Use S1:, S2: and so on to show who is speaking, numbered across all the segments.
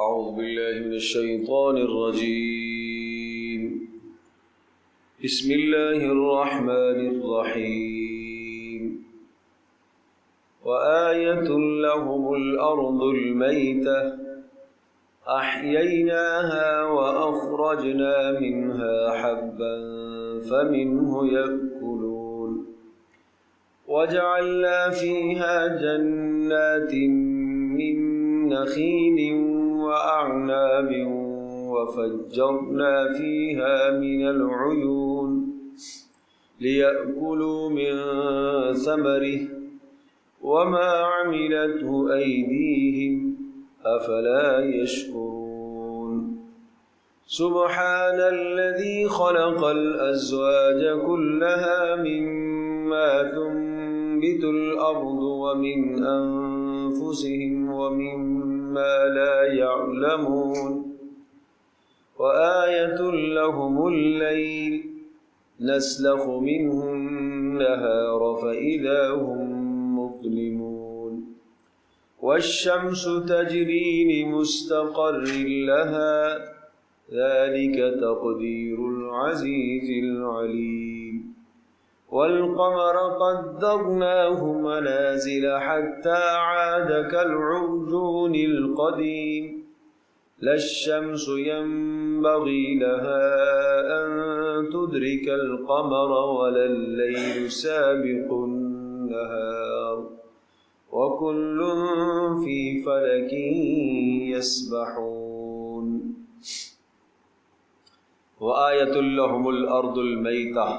S1: أعوذ بالله من الشيطان الرجيم. بسم الله الرحمن الرحيم. وآية لهم الأرض الميتة أحييناها وأخرجنا منها حبا فمنه يأكلون وجعلنا فيها جنات من نخيل وأعناب وفجرنا فيها من العيون ليأكلوا من ثمره وما عملته أيديهم أفلا يشكرون. سبحان الذي خلق الأزواج كلها مما تنبت الأرض ومن أنفسهم ومما لا يعلمون. وآية لهم الليل نسلخ منه النهار فإذا هم مظلمون. والشمس تجري لمستقر لها ذلك تقدير العزيز العليم. والقمر قدرناه منازل حتى عاد كالعرجون القديم. لا الشمس ينبغي لها أن تدرك القمر ولا الليل سابق النهار وكل في فلك يسبحون. وآية لهم الأرض الميتة.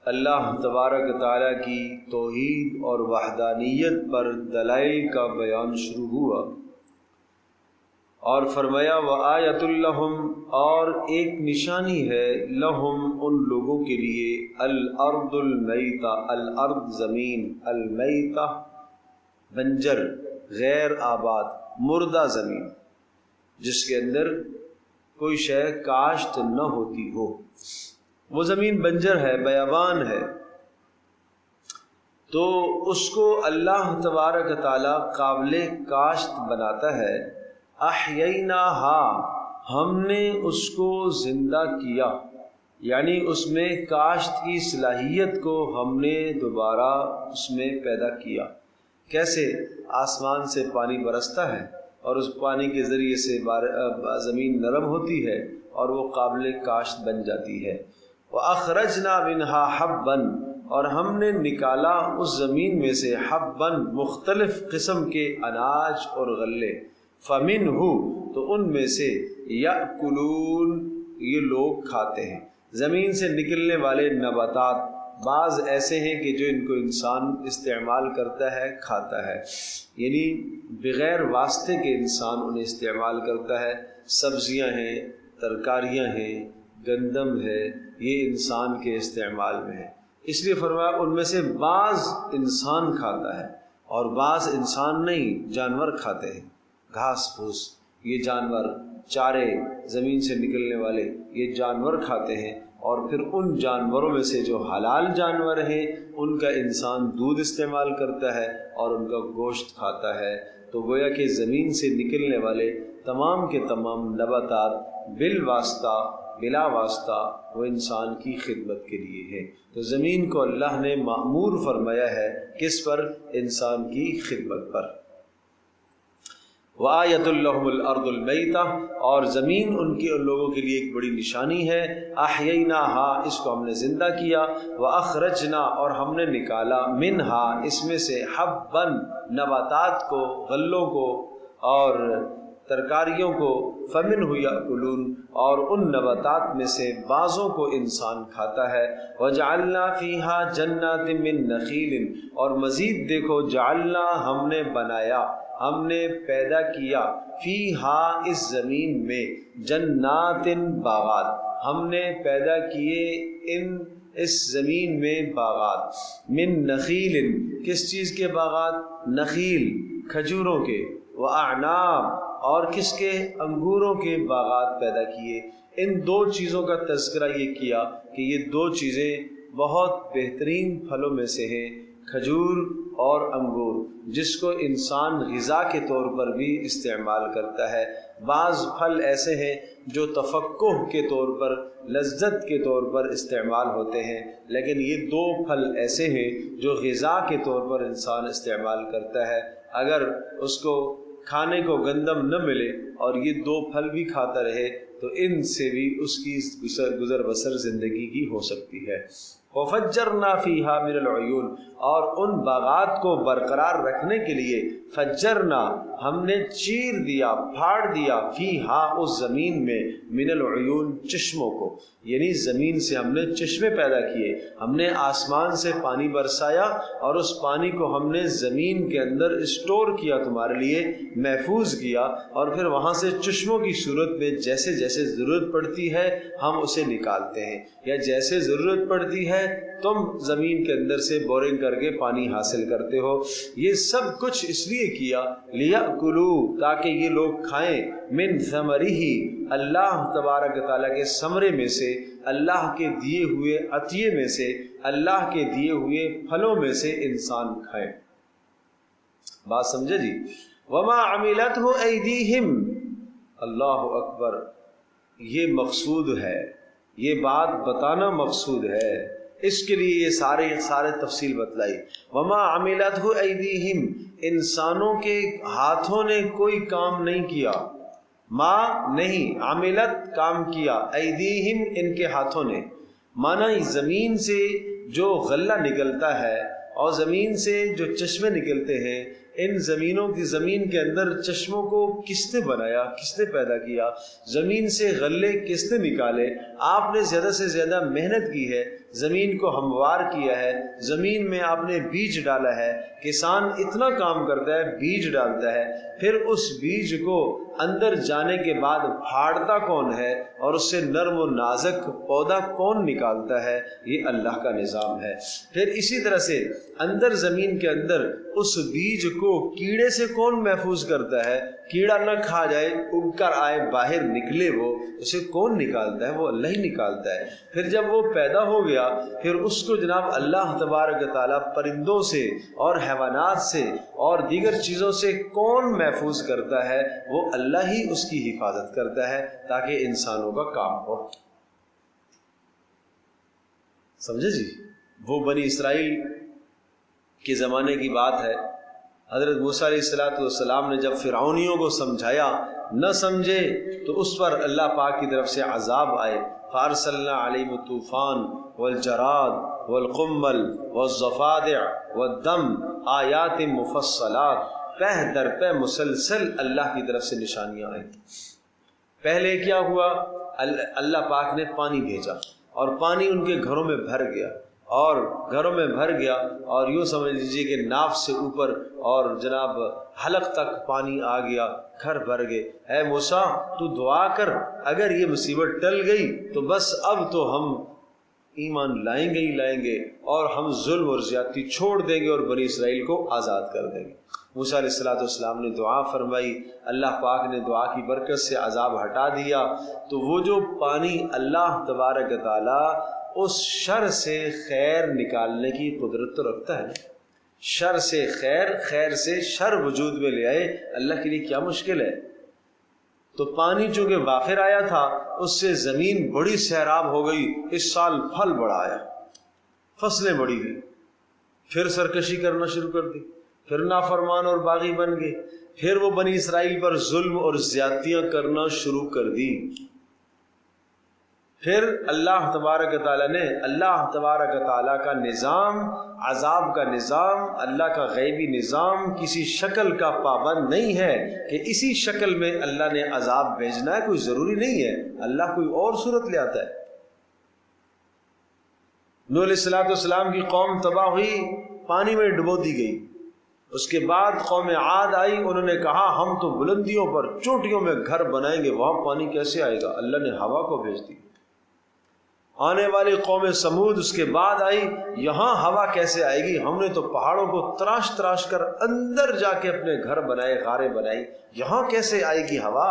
S1: اللہ تبارک تعالیٰ کی توحید اور وحدانیت پر دلائل کا بیان شروع ہوا اور فرمایا وآیۃ لہم، اور ایک نشانی ہے، لہم ان لوگوں کے لیے، الارض المیتہ، الارض زمین، المیتہ بنجر، غیر آباد، مردہ زمین جس کے اندر کوئی شے کاشت نہ ہوتی ہو، وہ زمین بنجر ہے، بیابان ہے، تو اس کو اللہ تبارک تعالیٰ قابل کاشت بناتا ہے۔ احییناہا، ہم نے اس کو زندہ کیا، یعنی اس میں کاشت کی صلاحیت کو ہم نے دوبارہ اس میں پیدا کیا۔ کیسے؟ آسمان سے پانی برستا ہے اور اس پانی کے ذریعے سے زمین نرم ہوتی ہے اور وہ قابل کاشت بن جاتی ہے۔ وَأَخْرَجْنَا مِنْهَا حَبًّا، اور ہم نے نکالا اس زمین میں سے حبًا، مختلف قسم کے اناج اور غلے، فَمِنْهُ، تو ان میں سے، يَأْكُلُونَ، یہ لوگ کھاتے ہیں۔ زمین سے نکلنے والے نباتات بعض ایسے ہیں کہ جو ان کو انسان استعمال کرتا ہے، کھاتا ہے، یعنی بغیر واسطے کے انسان انہیں استعمال کرتا ہے۔ سبزیاں ہیں، ترکاریاں ہیں، گندم ہے، یہ انسان کے استعمال میں ہے۔ اس لیے فرمایا ان میں سے بعض انسان کھاتا ہے اور بعض انسان نہیں، جانور کھاتے ہیں۔ گھاس پھوس، یہ جانور، چارے زمین سے نکلنے والے، یہ جانور کھاتے ہیں، اور پھر ان جانوروں میں سے جو حلال جانور ہیں ان کا انسان دودھ استعمال کرتا ہے اور ان کا گوشت کھاتا ہے۔ تو گویا کہ زمین سے نکلنے والے تمام کے تمام نباتات بالواسطہ بلا واسطہ وہ انسان کی خدمت کے لیے ہے۔ تو زمین کو اللہ نے مأمور فرمایا ہے، کس پر؟ انسان کی خدمت پر۔ وآیۃ لہم الارض المیتہ، اور زمین ان لوگوں کے لیے ایک بڑی نشانی ہے۔ احییناہا، اس کو ہم نے زندہ کیا، واخرجنا، اور ہم نے نکالا، منہا، اس میں سے، حبًا، نباتات کو، غلوں کو اور ترکاریوں کو، فَمِنْهُ يَأْكُلُونَ، اور ان نباتات میں سے بعضوں کو انسان کھاتا ہے۔ وَجَعَلْنَا فِيهَا جَنَّاتٍ مِّن نَخِيلٍ، اور مزید دیکھو، جعلنا، ہم نے بنایا، ہم نے پیدا کیا، فیہا، اس زمین میں، جنات، باغات، ہم نے پیدا کیے اس زمین میں باغات، من نخیل، کس چیز کے باغات؟ نخیل، کھجوروں کے، وَأَعْنَابٍ، اور کس کے؟ انگوروں کے باغات پیدا کیے۔ ان دو چیزوں کا تذکرہ یہ کیا کہ یہ دو چیزیں بہت بہترین پھلوں میں سے ہیں، کھجور اور انگور، جس کو انسان غذا کے طور پر بھی استعمال کرتا ہے۔ بعض پھل ایسے ہیں جو تفقہ کے طور پر، لذت کے طور پر استعمال ہوتے ہیں، لیکن یہ دو پھل ایسے ہیں جو غذا کے طور پر انسان استعمال کرتا ہے۔ اگر اس کو کھانے کو گندم نہ ملے اور یہ دو پھل بھی کھاتا رہے تو ان سے بھی اس کی گزر بسر زندگی کی ہو سکتی ہے۔ وَفَجَّرْنَا فِيهَا مِنَ الْعُيُونِ، اور ان باغات کو برقرار رکھنے کے لیے فجرنا، ہم نے چیر دیا، پھاڑ دیا، فیہا، اس زمین میں، من العیون، چشموں کو، یعنی زمین سے ہم نے چشمے پیدا کیے، ہم نے آسمان سے پانی برسایا اور اس پانی کو ہم نے زمین کے اندر اسٹور کیا، تمہارے لیے محفوظ کیا، اور پھر وہاں سے چشموں کی صورت میں جیسے جیسے ضرورت پڑتی ہے ہم اسے نکالتے ہیں، یا جیسے ضرورت پڑتی ہے تم زمین کے اندر سے بورنگ کر کے پانی حاصل کرتے ہو۔ یہ سب کچھ اس لیے کیا، لِيَأْكُلُوا، تاکہ یہ لوگ کھائیں، من ثمرہ، اللہ تبارک تعالیٰ کے ثمرے میں سے، اللہ کے دیے ہوئے عطیے میں سے، اللہ کے دیے ہوئے پھلوں میں سے انسان کھائیں۔ بات سمجھے جی؟ وَمَا عَمِلَتْهُ أَيْدِيهِمْ، اللہ اکبر، یہ مقصود ہے، یہ بات بتانا مقصود ہے، اس کے لیے یہ سارے تفصیل بتلائی۔ وما عملتہ ایدیہم، انسانوں کے ہاتھوں نے کوئی کام نہیں کیا، ما نہیں، عملت کام کیا، ایدیہم ان کے ہاتھوں نے، مانا زمین سے جو غلہ نکلتا ہے اور زمین سے جو چشمے نکلتے ہیں، ان زمین کے اندر چشموں کو کس نے بنایا، کس نے پیدا کیا، زمین سے غلے کس نے نکالے، آپ نے زیادہ سے زیادہ محنت کی ہے، زمین کو ہموار کیا ہے، زمین میں آپ نے بیج ڈالا ہے، کسان اتنا کام کرتا ہے، بیج ڈالتا ہے، پھر اس بیج کو اندر جانے کے بعد پھاڑتا کون ہے اور اس سے نرم و نازک پودا کون نکالتا ہے، یہ اللہ کا نظام ہے۔ پھر اسی طرح سے اندر زمین کے اندر اس بیج کو کیڑے سے کون محفوظ کرتا ہے، کیڑا نہ کھا جائے، اگ کر آئے، باہر نکلے، وہ اسے کون نکالتا ہے، وہ اللہ ہی نکالتا ہے۔ پھر جب وہ پیدا ہو گیا پھر اس کو جناب اللہ تبارک تعالیٰ پرندوں سے اور حیوانات سے اور دیگر چیزوں سے کون محفوظ کرتا ہے، وہ اللہ ہی اس کی حفاظت کرتا ہے تاکہ انسانوں کا کام ہو۔ سمجھے جی؟ وہ بنی اسرائیل کے زمانے کی بات ہے، حضرت موسیٰ علیہ السلام نے جب فرعونیوں کو سمجھایا، نہ سمجھے تو اس پر اللہ پاک کی طرف سے عذاب آئے، فارسلنا علیہم الطوفان والجراد والقمل والضفادع والدم آیات مفصلات، پہ در پہ مسلسل اللہ کی طرف سے نشانیاں آئیں۔ پہلے کیا ہوا، اللہ پاک نے پانی بھیجا اور پانی ان کے گھروں میں بھر گیا، اور گھروں میں بھر گیا اور یوں سمجھ لیجیے کہ ناف سے اوپر اور جناب حلق تک پانی آ گیا، گھر بھر گئے۔ اے موسیٰ تو دعا کر، اگر یہ مصیبت ٹل گئی تو بس اب تو ہم ایمان لائیں گے ہی لائیں گے، اور ہم ظلم اور زیادتی چھوڑ دیں گے اور بنی اسرائیل کو آزاد کر دیں گے۔ موسیٰ علیہ السلام نے دعا فرمائی، اللہ پاک نے دعا کی برکت سے عذاب ہٹا دیا۔ تو وہ جو پانی اللہ تبارک تعالیٰ اس شر سے خیر نکالنے کی قدرت تو رکھتا ہے، شر سے خیر، خیر سے شر وجود میں لے آئے، اللہ کے لیے کیا مشکل ہے۔ تو پانی چونکہ وافر آیا تھا، اس سے زمین بڑی سیراب ہو گئی، اس سال پھل بڑا آیا، فصلیں بڑی گئی، پھر سرکشی کرنا شروع کر دی، پھر نافرمان اور باغی بن گئے، پھر وہ بنی اسرائیل پر ظلم اور زیادتیاں کرنا شروع کر دی۔ پھر اللہ تبارک تعالیٰ نے، اللہ تبارک تعالیٰ کا نظام، عذاب کا نظام، اللہ کا غیبی نظام کسی شکل کا پابند نہیں ہے کہ اسی شکل میں اللہ نے عذاب بھیجنا ہے، کوئی ضروری نہیں ہے، اللہ کوئی اور صورت لے آتا ہے۔ نوح علیہ السلام کی قوم تباہ ہوئی، پانی میں ڈبو دی گئی، اس کے بعد قوم عاد آئی، انہوں نے کہا ہم تو بلندیوں پر، چوٹیوں میں گھر بنائیں گے، وہاں پانی کیسے آئے گا، اللہ نے ہوا کو بھیج دی۔ آنے والی قوم سمود اس کے بعد آئی، یہاں ہوا کیسے آئے گی، ہم نے تو پہاڑوں کو تراش تراش کر اندر جا کے اپنے گھر بنائے، غاریں بنائی، یہاں کیسے آئے گی ہوا،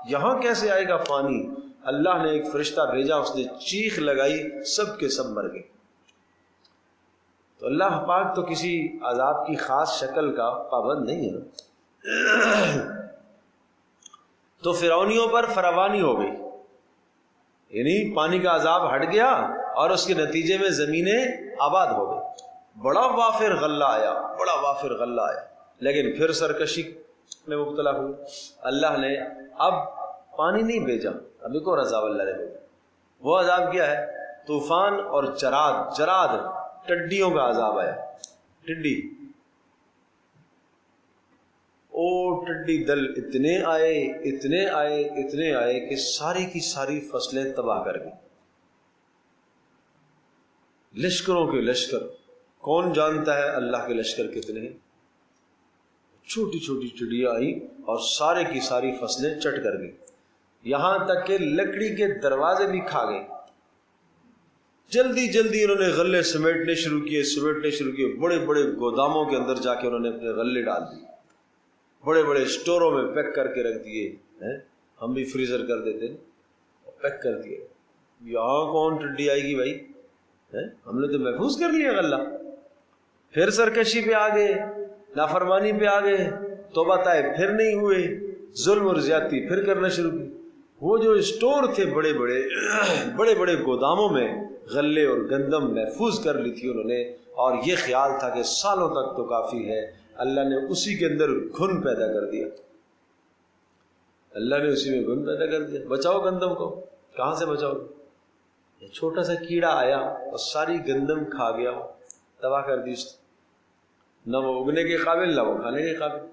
S1: یہاں کیسے آئے گا پانی۔ اللہ نے ایک فرشتہ بھیجا، اس نے چیخ لگائی، سب کے سب مر گئے۔ تو اللہ پاک تو کسی عذاب کی خاص شکل کا پابند نہیں ہے. تو فرعونیوں پر فراوانی ہو گئی، یعنی پانی کا عذاب ہٹ گیا اور اس کے نتیجے میں زمینیں آباد ہو گئی. بڑا وافر غلہ آیا، بڑا وافر غلہ آیا، لیکن پھر سرکشی میں مبتلا ہوئی. اللہ نے اب پانی نہیں بھیجا، اب ایک اور عذاب اللہ نے بھیجا. وہ عذاب کیا ہے؟ طوفان اور جراد ٹڈیوں کا عذاب آیا. ٹڈی، او ٹڈی دل اتنے آئے کہ ساری کی ساری فصلیں تباہ کر گئی. لشکروں کے لشکر، کون جانتا ہے اللہ کے لشکر کتنے ہیں. چھوٹی چھوٹی ٹڈیاں آئیں اور سارے کی ساری فصلیں چٹ کر گئی، یہاں تک کہ لکڑی کے دروازے بھی کھا گئے. جلدی جلدی انہوں نے غلے سمیٹنے شروع کیے. بڑے بڑے گوداموں کے اندر جا کے انہوں نے اپنے غلے ڈال دیے، بڑے بڑے اسٹوروں میں پیک کر کے رکھ دیے. ہم بھی فریزر کر دیتے، پیک کر دیے. یہاں کون ٹڈی آئے گی بھائی، ہم نے تو محفوظ کر لیا غلہ. پھر سرکشی پہ آ گئے، نافرمانی پہ آ گئے، توبہ طائب پھر نہیں ہوئے، ظلم اور زیادتی پھر کرنا شروع کی. وہ جو اسٹور تھے بڑے بڑے گوداموں میں غلے اور گندم محفوظ کر لی تھی انہوں نے، اور یہ خیال تھا کہ سالوں تک تو کافی ہے. اللہ نے اسی کے اندر گھن پیدا کر دیا. اللہ نے اسی میں گھن پیدا کر دیا. بچاؤ گندم کو، کہاں سے بچاؤ؟ یہ چھوٹا سا کیڑا آیا اور ساری گندم کھا گیا، تباہ کر دی. نہ وہ اگنے کے قابل، نہ وہ کھانے کے قابل.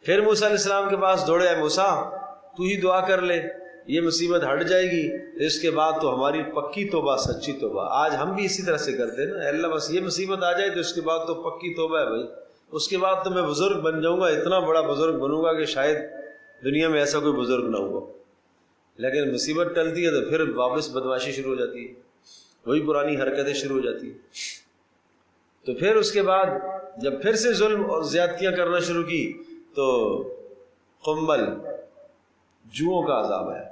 S1: پھر موسیٰ علیہ السلام کے پاس دوڑے، اے موسیٰ تو ہی دعا کر لے، یہ مصیبت ہٹ جائے گی، اس کے بعد تو ہماری پکی توبہ، سچی توبہ. آج ہم بھی اسی طرح سے کرتے ہیں نا، اللہ بس یہ مصیبت آ جائے تو اس کے بعد تو پکی توبہ ہے بھائی، اس کے بعد تو میں بزرگ بن جاؤں گا، اتنا بڑا بزرگ بنوں گا کہ شاید دنیا میں ایسا کوئی بزرگ نہ ہوا. لیکن مصیبت ٹلتی ہے تو پھر واپس بدمعاشی شروع ہو جاتی ہے، وہی پرانی حرکتیں شروع ہو جاتی ہیں. تو پھر اس کے بعد جب پھر سے ظلم اور زیادتیاں کرنا شروع کی تو قنبل، جوؤں کا عذاب ہے.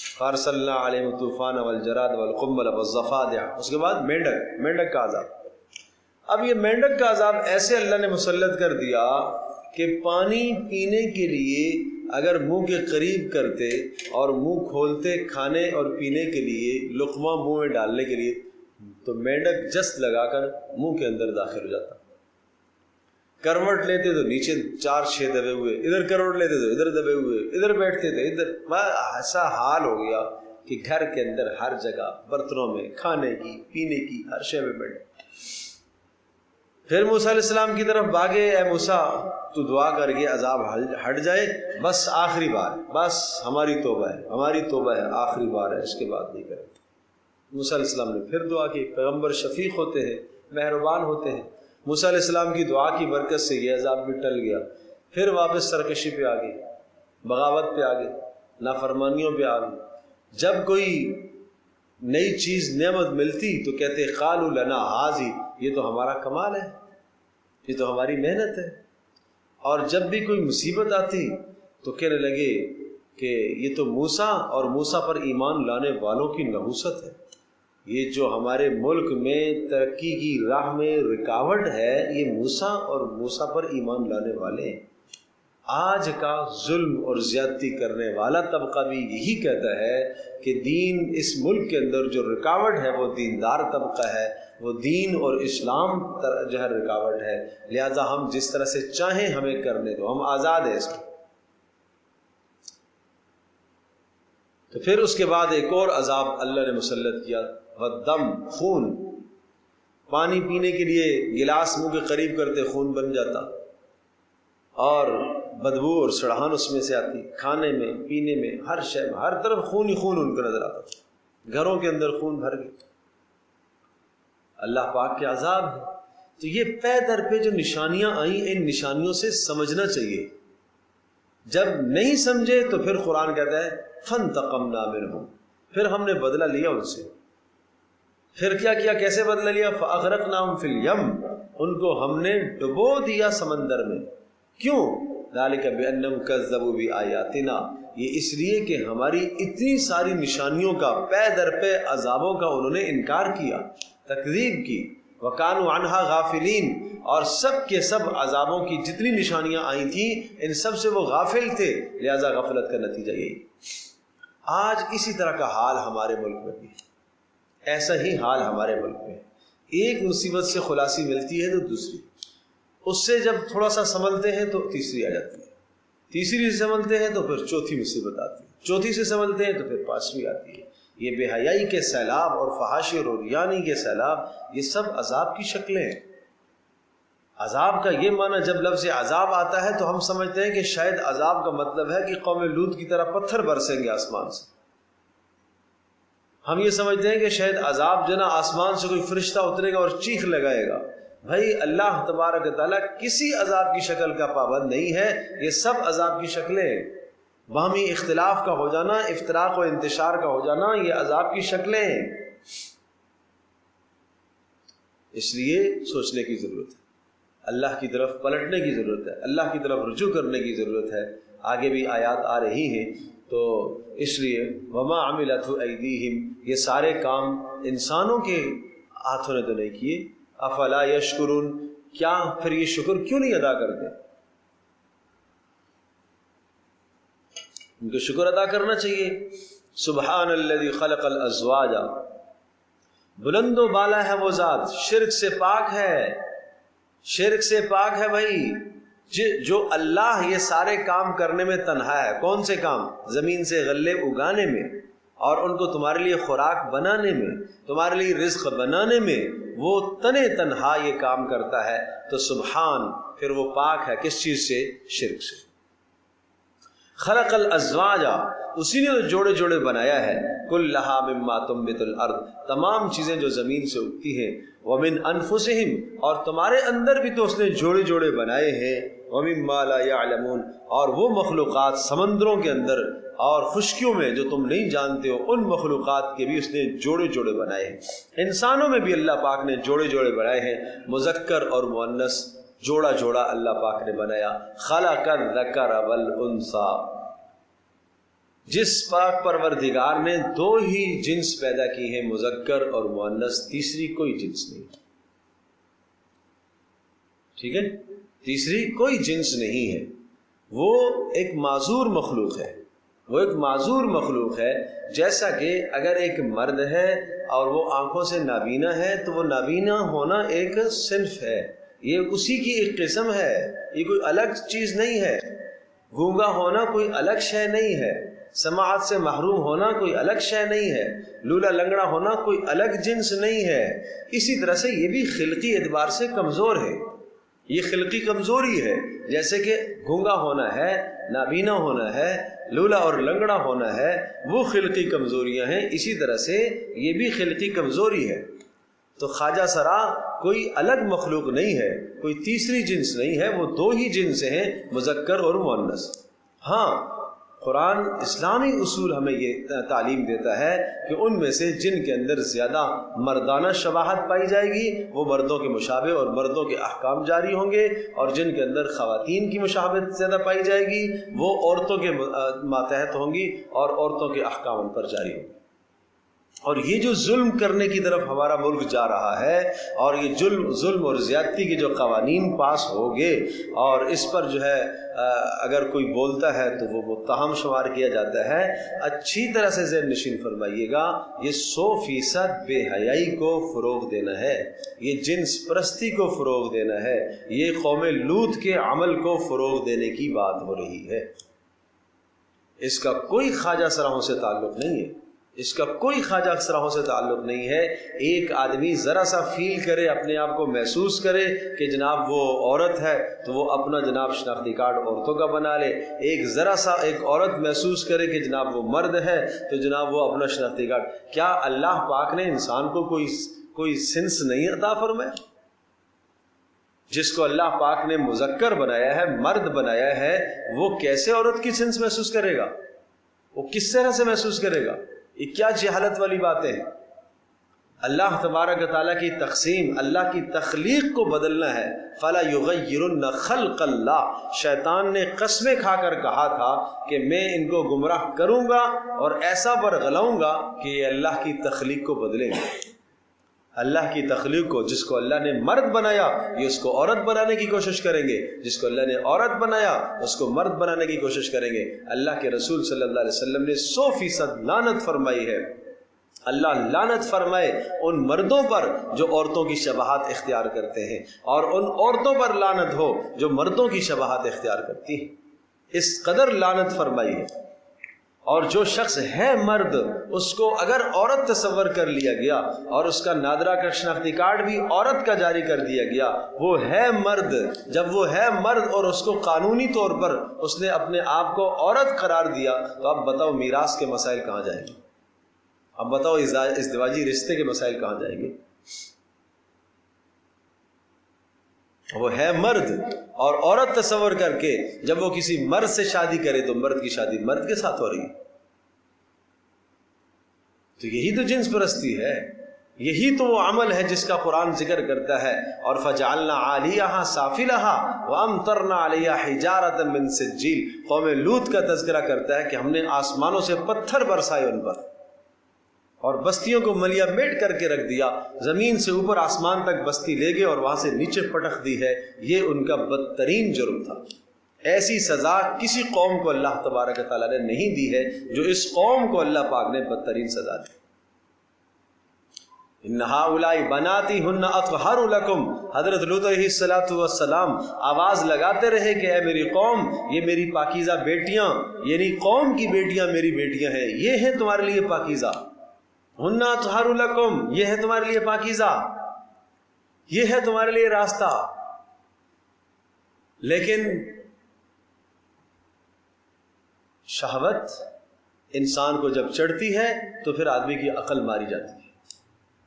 S1: فارسلنا علیہم الطوفان والجراد والقنبل والضفادع. اس کے بعد مینڈک کا عذاب. اب یہ مینڈک کا عذاب ایسے اللہ نے مسلط کر دیا کہ پانی پینے کے لیے اگر منہ کے قریب کرتے اور منہ کھولتے کھانے اور پینے کے لیے، لقمہ منہ میں ڈالنے کے لیے، تو مینڈک جست لگا کر منہ کے اندر داخل ہو جاتا. کروٹ لیتے تو نیچے 4-6 دبے ہوئے، ادھر کروٹ لیتے تو ادھر دبے ہوئے، ادھر بیٹھتے تو ادھر. ایسا حال ہو گیا کہ گھر کے اندر ہر جگہ برتنوں میں کھانے کی پینے کی ہر شے میں بیٹھے. پھر موسیٰ علیہ السلام کی طرف بھاگے، اے موسیٰ تو دعا کر کے عذاب ہٹ جائے، بس آخری بار، بس ہماری توبہ ہے، آخری بار ہے، اس کے بعد نہیں کریں. موسیٰ علیہ السلام نے پھر دعا کی. پیغمبر شفیق ہوتے ہیں، مہربان ہوتے ہیں. موسیٰ علیہ السلام کی دعا کی برکت سے یہ عذاب بھی ٹل گیا. پھر واپس سرکشی پہ آ گئی، بغاوت پہ آ گئی، نافرمانیوں پہ آ گئی. جب کوئی نئی چیز نعمت ملتی تو کہتے قالوا لنا ہاذی، یہ تو ہمارا کمال ہے، یہ تو ہماری محنت ہے. اور جب بھی کوئی مصیبت آتی تو کہنے لگے کہ یہ تو موسیٰ اور موسیٰ پر ایمان لانے والوں کی نحوست ہے. یہ جو ہمارے ملک میں ترقی کی راہ میں رکاوٹ ہے، یہ موسیٰ اور موسیٰ پر ایمان لانے والے ہیں. آج کا ظلم اور زیادتی کرنے والا طبقہ بھی یہی کہتا ہے کہ دین اس ملک کے اندر جو رکاوٹ ہے وہ دیندار طبقہ ہے، وہ دین اور اسلام جو ہے رکاوٹ ہے، لہذا ہم جس طرح سے چاہیں ہمیں کرنے دو، ہم آزاد ہیں اس میں. تو پھر اس کے بعد ایک اور عذاب اللہ نے مسلط کیا، والدم، خون. پانی پینے کے لیے گلاس منہ کے قریب کرتے خون بن جاتا، اور بدبو اور سڑان اس میں سے آتی. کھانے میں، پینے میں، ہر شے میں، ہر طرف خون ہی خون ان کو نظر آتا. گھروں کے اندر خون بھر گئے. اللہ پاک کے عذاب ہے. تو یہ پے در پہ جو نشانیاں آئیں، ان نشانیوں سے سمجھنا چاہیے. جب نہیں سمجھے تو پھر قرآن کہتا ہے فانتقمنا منہم، پھر ہم نے بدلہ لیا ان سے. پھر کیا کیا، کیسے بدلہ لیا؟ فاغرقناہم فی الیم، ان کو ہم نے ڈبو دیا سمندر میں. کیوں؟ ذالک بأنہم کذبوا بآیاتنا، یہ اس لیے کہ ہماری اتنی ساری نشانیوں کا پے در پے عذابوں کا انہوں نے انکار کیا، تکذیب کی، وَكَانُوا عَنْهَا غَافِلِينَ، اور سب کے سب عذابوں کی جتنی نشانیاں آئی تھیں ان سب سے وہ غافل تھے، لہذا غفلت کا نتیجہ یہی۔ آج اسی طرح کا حال ہمارے ملک میں بھی، ایسا ہی حال ہمارے ملک میں، ایک مصیبت سے خلاصی ملتی ہے تو دوسری، اس سے جب تھوڑا سا سنبھلتے ہیں تو تیسری آ جاتی ہے، تیسری سے سنبھلتے ہیں تو پھر چوتھی مصیبت آتی ہے، چوتھی سے سنبھلتے ہیں تو پھر پانچویں آتی ہے۔ یہ بے حیائی کے سیلاب اور فحاشی اور عریانی کے سیلاب، یہ سب عذاب کی شکلیں ہیں۔ عذاب کا یہ معنی، جب لفظ عذاب آتا ہے تو ہم سمجھتے ہیں کہ شاید عذاب کا مطلب ہے کہ قوم لوط کی طرح پتھر برسیں گے آسمان سے، ہم یہ سمجھتے ہیں کہ شاید عذاب جو نا آسمان سے کوئی فرشتہ اترے گا اور چیخ لگائے گا۔ بھائی اللہ تبارک تعالیٰ کسی عذاب کی شکل کا پابند نہیں ہے، یہ سب عذاب کی شکلیں، باہمی اختلاف کا ہو جانا، افتراق و انتشار کا ہو جانا، یہ عذاب کی شکلیں ہیں۔ اس لیے سوچنے کی ضرورت ہے، اللہ کی طرف پلٹنے کی ضرورت ہے، اللہ کی طرف رجوع کرنے کی ضرورت ہے۔ آگے بھی آیات آ رہی ہیں، تو اس لیے وما عملت ایدیہم، یہ سارے کام انسانوں کے ہاتھوں نے تو نہیں کیے۔ افلا یشکرون، کیا پھر یہ شکر کیوں نہیں ادا کرتے؟ ان کو شکر ادا کرنا چاہیے۔ سبحان الذی خلق الازواج، بلند و بالا ہے وہ ذات، شرک سے پاک ہے، شرک سے پاک ہے بھائی، جو اللہ یہ سارے کام کرنے میں تنہا ہے۔ کون سے کام؟ زمین سے غلے اگانے میں، اور ان کو تمہارے لیے خوراک بنانے میں، تمہارے لیے رزق بنانے میں، وہ تنے تنہا یہ کام کرتا ہے۔ تو سبحان، پھر وہ پاک ہے کس چیز سے؟ شرک سے۔ خلق الازواج، اسی نے تو جوڑے جوڑے بنایا ہے، کلھا مما تنبت الارض، تمام چیزیں جو زمین سے اگتی ہیں، ومن انفسہم، اور تمہارے اندر بھی تو اس نے جوڑے جوڑے بنائے ہیں، ومما لا یعلمون، اور وہ مخلوقات سمندروں کے اندر اور خشکیوں میں جو تم نہیں جانتے ہو، ان مخلوقات کے بھی اس نے جوڑے جوڑے بنائے ہیں۔ انسانوں میں بھی اللہ پاک نے جوڑے جوڑے بنائے ہیں، مذکر اور مؤنث جوڑا جوڑا اللہ پاک نے بنایا۔ خلق الذکر والانثی، جس پاک پروردگار نے دو ہی جنس پیدا کی ہیں، مذکر اور مؤنث، تیسری کوئی جنس نہیں، ٹھیک ہے، تیسری کوئی جنس نہیں ہے، وہ ایک معذور مخلوق ہے، وہ ایک معذور مخلوق ہے۔ جیسا کہ اگر ایک مرد ہے اور وہ آنکھوں سے نابینا ہے تو وہ نابینا ہونا ایک صنف ہے، یہ اسی کی ایک قسم ہے، یہ کوئی الگ چیز نہیں ہے۔ گونگا ہونا کوئی الگ شے نہیں ہے، سماعت سے محروم ہونا کوئی الگ شے نہیں ہے، لولا لنگڑا ہونا کوئی الگ جنس نہیں ہے۔ اسی طرح سے یہ بھی خلقی اعتبار سے کمزور ہے، یہ خلقی کمزوری ہے، جیسے کہ گونگا ہونا ہے، نابینا ہونا ہے، لولا اور لنگڑا ہونا ہے، وہ خلقی کمزوریاں ہیں، اسی طرح سے یہ بھی خلقی کمزوری ہے۔ تو خواجہ سرا کوئی الگ مخلوق نہیں ہے، کوئی تیسری جنس نہیں ہے، وہ دو ہی جنس ہیں، مذکر اور مؤنث۔ ہاں، قرآن اسلامی اصول ہمیں یہ تعلیم دیتا ہے کہ ان میں سے جن کے اندر زیادہ مردانہ شباہت پائی جائے گی وہ مردوں کے مشابہ اور مردوں کے احکام جاری ہوں گے، اور جن کے اندر خواتین کی مشابہت زیادہ پائی جائے گی وہ عورتوں کے ماتحت ہوں گی اور عورتوں کے احکام ان پر جاری ہوں گے۔ اور یہ جو ظلم کرنے کی طرف ہمارا ملک جا رہا ہے، اور یہ ظلم اور زیادتی کے جو قوانین پاس ہوگے، اور اس پر جو ہے اگر کوئی بولتا ہے تو وہ متہم شمار کیا جاتا ہے، اچھی طرح سے ذہن نشین فرمائیے گا، یہ 100% بے حیائی کو فروغ دینا ہے، یہ جنس پرستی کو فروغ دینا ہے، یہ قوم لوط کے عمل کو فروغ دینے کی بات ہو رہی ہے۔ اس کا کوئی خواجہ سراہوں سے تعلق نہیں ہے، اس کا کوئی خواجہ سراہوں سے تعلق نہیں ہے۔ ایک آدمی ذرا سا فیل کرے، اپنے آپ کو محسوس کرے کہ جناب وہ عورت ہے تو وہ اپنا جناب شناختی کارڈ عورتوں کا بنا لے، ذرا سا ایک عورت محسوس کرے کہ جناب وہ مرد ہے تو جناب وہ اپنا شناختی کارڈ۔ کیا اللہ پاک نے انسان کو کوئی سنس نہیں عطا فرمایا؟ جس کو اللہ پاک نے مذکر بنایا ہے، مرد بنایا ہے، وہ کیسے عورت کی سنس محسوس کرے گا؟ وہ کس طرح سے محسوس کرے گا؟ یہ کیا جہالت والی باتیں ہیں؟ اللہ تبارک و تعالیٰ کی تقسیم، اللہ کی تخلیق کو بدلنا ہے. فَلَا يُغَيِّرُنَّ خَلْقَ اللَّهِ، شیطان نے قسمیں کھا کر کہا تھا کہ میں ان کو گمراہ کروں گا اور ایسا برگلاؤں گا کہ یہ اللہ کی تخلیق کو بدلیں گے. اللہ کی تخلیق کو، جس کو اللہ نے مرد بنایا یہ اس کو عورت بنانے کی کوشش کریں گے، جس کو اللہ نے عورت بنایا اس کو مرد بنانے کی کوشش کریں گے. اللہ کے رسول صلی اللہ علیہ وسلم نے 100% لعنت فرمائی ہے. اللہ لعنت فرمائے ان مردوں پر جو عورتوں کی شباہت اختیار کرتے ہیں، اور ان عورتوں پر لعنت ہو جو مردوں کی شباہت اختیار کرتی ہیں. اس قدر لعنت فرمائی ہے. اور جو شخص ہے مرد، اس کو اگر عورت تصور کر لیا گیا اور اس کا نادرہ کا شناختی کارڈ بھی عورت کا جاری کر دیا گیا، وہ ہے مرد. جب وہ ہے مرد اور اس کو قانونی طور پر اس نے اپنے آپ کو عورت قرار دیا، تو اب بتاؤ میراث کے مسائل کہاں جائیں گے؟ اب بتاؤ ازدواجی رشتے کے مسائل کہاں جائیں گے؟ وہ ہے مرد اور عورت تصور کر کے جب وہ کسی مرد سے شادی کرے تو مرد کی شادی مرد کے ساتھ ہو رہی ہے. تو یہی تو جنس پرستی ہے، یہی تو وہ عمل ہے جس کا قرآن ذکر کرتا ہے. اور فَجَعَلْنَا عَالِيَهَا سَافِلَهَا وَأَمْطَرْنَا عَلَيْهَا حِجَارَةً مِّن سِجِّيلٍ. قوم لوط کا تذکرہ کرتا ہے کہ ہم نے آسمانوں سے پتھر برسائے ان پر اور بستیوں کو ملیا میٹ کر کے رکھ دیا. زمین سے اوپر آسمان تک بستی لے گئے اور وہاں سے نیچے پٹخ دی ہے. یہ ان کا بدترین جرم تھا. ایسی سزا کسی قوم کو اللہ تبارک و تعالیٰ نے نہیں دی ہے جو اس قوم کو اللہ پاک نے بدترین سزا دی. ان ہؤلاء بناتی ہن اطہر لکم. حضرت لوط علیہ السلام آواز لگاتے رہے کہ اے میری قوم، یہ میری پاکیزہ بیٹیاں، یعنی قوم کی بیٹیاں میری بیٹیاں ہیں، یہ ہیں تمہارے لیے پاکیزہ. ہن اطہر لکم، یہ ہے تمہارے لیے پاکیزہ، یہ ہے تمہارے لیے راستہ. لیکن شہوت انسان کو جب چڑھتی ہے تو پھر آدمی کی عقل ماری جاتی ہے،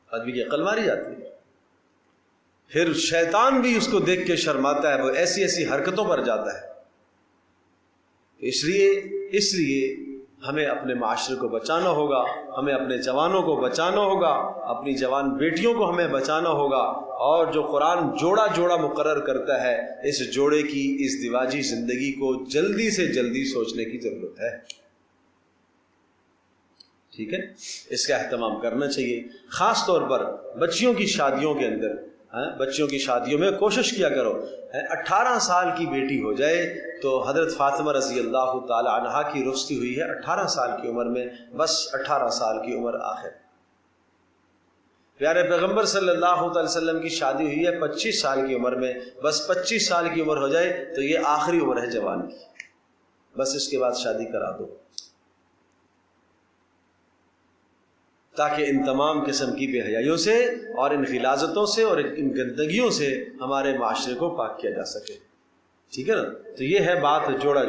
S1: آدمی کی عقل ماری جاتی ہے. پھر شیطان بھی اس کو دیکھ کے شرماتا ہے، وہ ایسی ایسی حرکتوں پر جاتا ہے. اس لیے ہمیں اپنے معاشرے کو بچانا ہوگا، ہمیں اپنے جوانوں کو بچانا ہوگا، اپنی جوان بیٹیوں کو ہمیں بچانا ہوگا. اور جو قرآن جوڑا مقرر کرتا ہے، اس جوڑے کی ازدواجی زندگی کو جلدی سے جلدی سوچنے کی ضرورت ہے. ٹھیک ہے، اس کا اہتمام کرنا چاہیے. خاص طور پر بچیوں کی شادیوں کے اندر، بچیوں کی شادیوں میں کوشش کیا کرو 18 سال کی بیٹی ہو جائے. تو حضرت فاطمہ رضی اللہ تعالی عنہا کی رخصتی ہوئی ہے 18 سال کی عمر میں، بس 18 سال کی عمر آخر. پیارے پیغمبر صلی اللہ علیہ وسلم کی شادی ہوئی ہے 25 سال کی عمر میں، بس 25 سال کی عمر ہو جائے تو یہ آخری عمر ہے جوان کی، بس اس کے بعد شادی کرا دو، تاکہ ان تمام قسم کی بے حیائیوں سے اور ان غلاظتوں سے اور ان گندگیوں سے ہمارے معاشرے کو پاک کیا جا سکے. ٹھیک ہے نا. تو یہ ہے بات جوڑا.